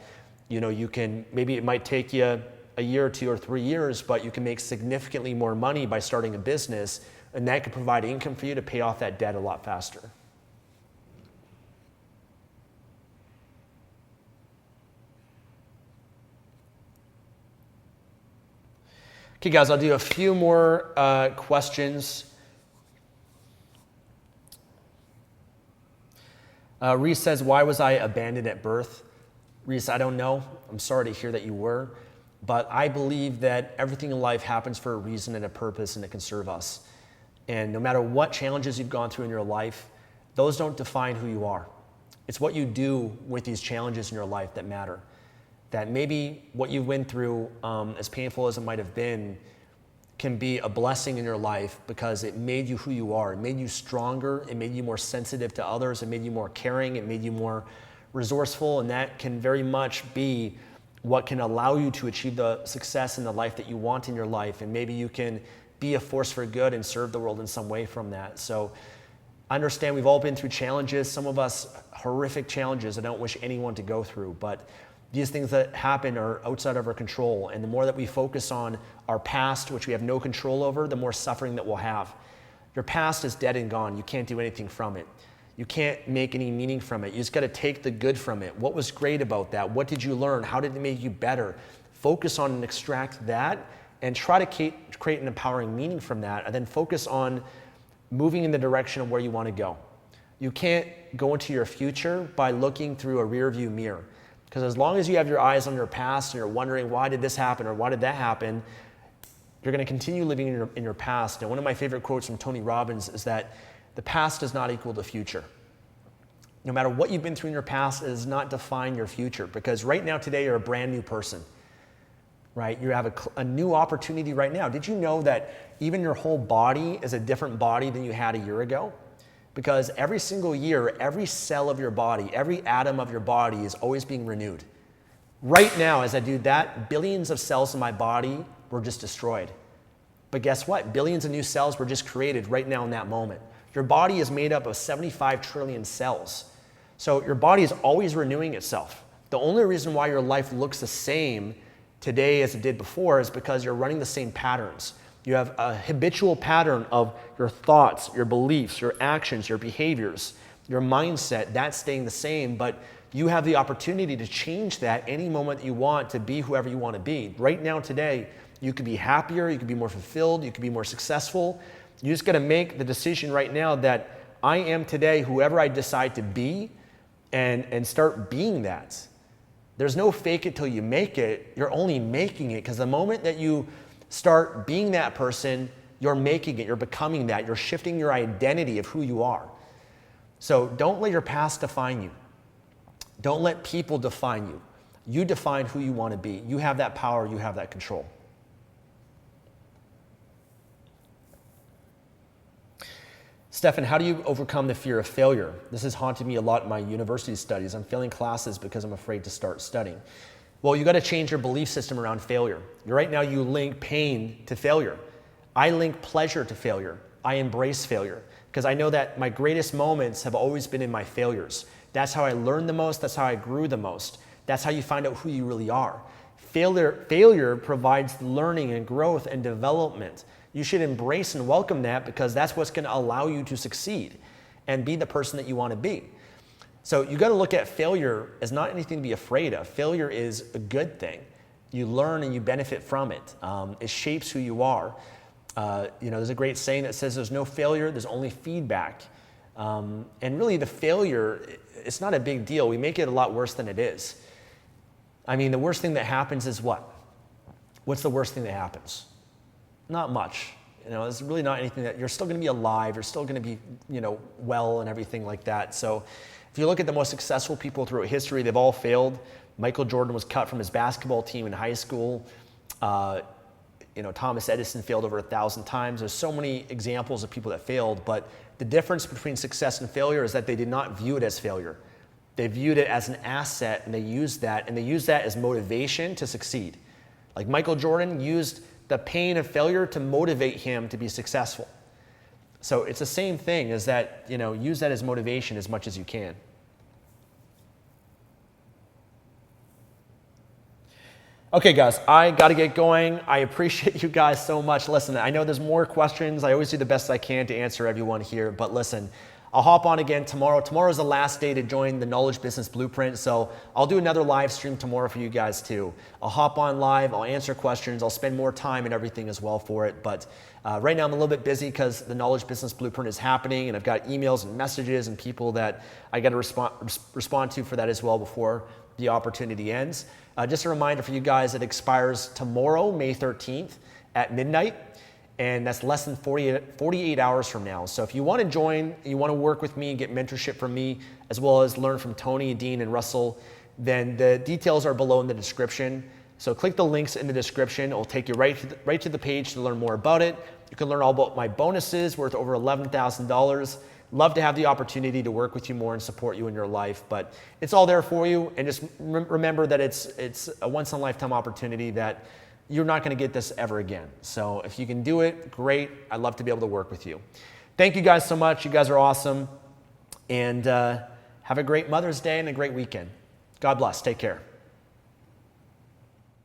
you can, maybe it might take you a year or 2 or 3 years, but you can make significantly more money by starting a business, and that could provide income for you to pay off that debt a lot faster. Okay, guys, I'll do a few more questions. Reese says, why was I abandoned at birth? Reese, I don't know. I'm sorry to hear that you were, but I believe that everything in life happens for a reason and a purpose, and it can serve us. And no matter what challenges you've gone through in your life, those don't define who you are. It's what you do with these challenges in your life that matter. That maybe what you went through, as painful as it might have been, can be a blessing in your life because it made you who you are. It made you stronger. It made you more sensitive to others. It made you more caring. It made you more resourceful. And that can very much be what can allow you to achieve the success in the life that you want in your life. And maybe you can be a force for good and serve the world in some way from that. So I understand we've all been through challenges, some of us horrific challenges I don't wish anyone to go through, but these things that happen are outside of our control. And the more that we focus on our past, which we have no control over, the more suffering that we'll have. Your past is dead and gone. You can't do anything from it. You can't make any meaning from it. You just got to take the good from it. What was great about that? What did you learn? How did it make you better? Focus on and extract that and try to create an empowering meaning from that, and then focus on moving in the direction of where you want to go. You can't go into your future by looking through a rear view mirror. Because as long as you have your eyes on your past and you're wondering, why did this happen or why did that happen, you're going to continue living in your past. And one of my favorite quotes from Tony Robbins is that the past does not equal the future. No matter what you've been through in your past, it does not define your future. Because right now, today, you're a brand new person. Right? You have a new opportunity right now. Did you know that even your whole body is a different body than you had a year ago? Because every single year, every cell of your body, every atom of your body is always being renewed. Right now, as I do that, billions of cells in my body were just destroyed. But guess what? Billions of new cells were just created right now in that moment. Your body is made up of 75 trillion cells. So your body is always renewing itself. The only reason why your life looks the same today as it did before is because you're running the same patterns. You have a habitual pattern of your thoughts, your beliefs, your actions, your behaviors, your mindset, that's staying the same, but you have the opportunity to change that any moment that you want to be whoever you want to be. Right now, today, you could be happier, you could be more fulfilled, you could be more successful. You just got to make the decision right now that I am today whoever I decide to be, and start being that. There's no fake it till you make it. You're only making it, because the moment that you start being that person, you're making it, you're becoming that, you're shifting your identity of who you are. So don't let your past define you. Don't let people define you. You define who you want to be. You have that power, you have that control. Stefan, how do you overcome the fear of failure? This has haunted me a lot in my university studies. I'm failing classes because I'm afraid to start studying. Well, you got to change your belief system around failure. Right now, you link pain to failure. I link pleasure to failure. I embrace failure because I know that my greatest moments have always been in my failures. That's how I learned the most. That's how I grew the most. That's how you find out who you really are. Failure provides learning and growth and development. You should embrace and welcome that, because that's what's going to allow you to succeed and be the person that you want to be. So you got to look at failure as not anything to be afraid of. Failure is a good thing. You learn and you benefit from it. It shapes who you are. There's a great saying that says there's no failure, there's only feedback. And really the failure, it's not a big deal. We make it a lot worse than it is. I mean, the worst thing that happens is what? What's the worst thing that happens? Not much. It's really not anything that you're still going to be alive. You're still going to be, well and everything like that. So if you look at the most successful people throughout history, they've all failed. Michael Jordan was cut from his basketball team in high school. Thomas Edison failed over 1,000 times. There's so many examples of people that failed, but the difference between success and failure is that they did not view it as failure. They viewed it as an asset, and they used that as motivation to succeed. Like Michael Jordan used the pain of failure to motivate him to be successful. So it's the same thing, is that, use that as motivation as much as you can. Okay, guys, I got to get going. I appreciate you guys so much. Listen, I know there's more questions. I always do the best I can to answer everyone here, but listen, I'll hop on again tomorrow. Tomorrow's the last day to join the Knowledge Business Blueprint, so I'll do another live stream tomorrow for you guys too. I'll hop on live, I'll answer questions, I'll spend more time and everything as well for it, but right now I'm a little bit busy because the Knowledge Business Blueprint is happening, and I've got emails and messages and people that I got to respond to for that as well before the opportunity ends. Just a reminder for you guys, it expires tomorrow, May 13th at midnight. And that's less than 48 hours from now. So if you want to join, you want to work with me and get mentorship from me, as well as learn from Tony, Dean, and Russell, then the details are below in the description. So click the links in the description. It will take you right to the page to learn more about it. You can learn all about my bonuses worth over $11,000. Love to have the opportunity to work with you more and support you in your life, but it's all there for you. And just remember that it's a once in a lifetime opportunity that you're not going to get this ever again. So if you can do it, great. I'd love to be able to work with you. Thank you guys so much. You guys are awesome. And have a great Mother's Day and a great weekend. God bless. Take care.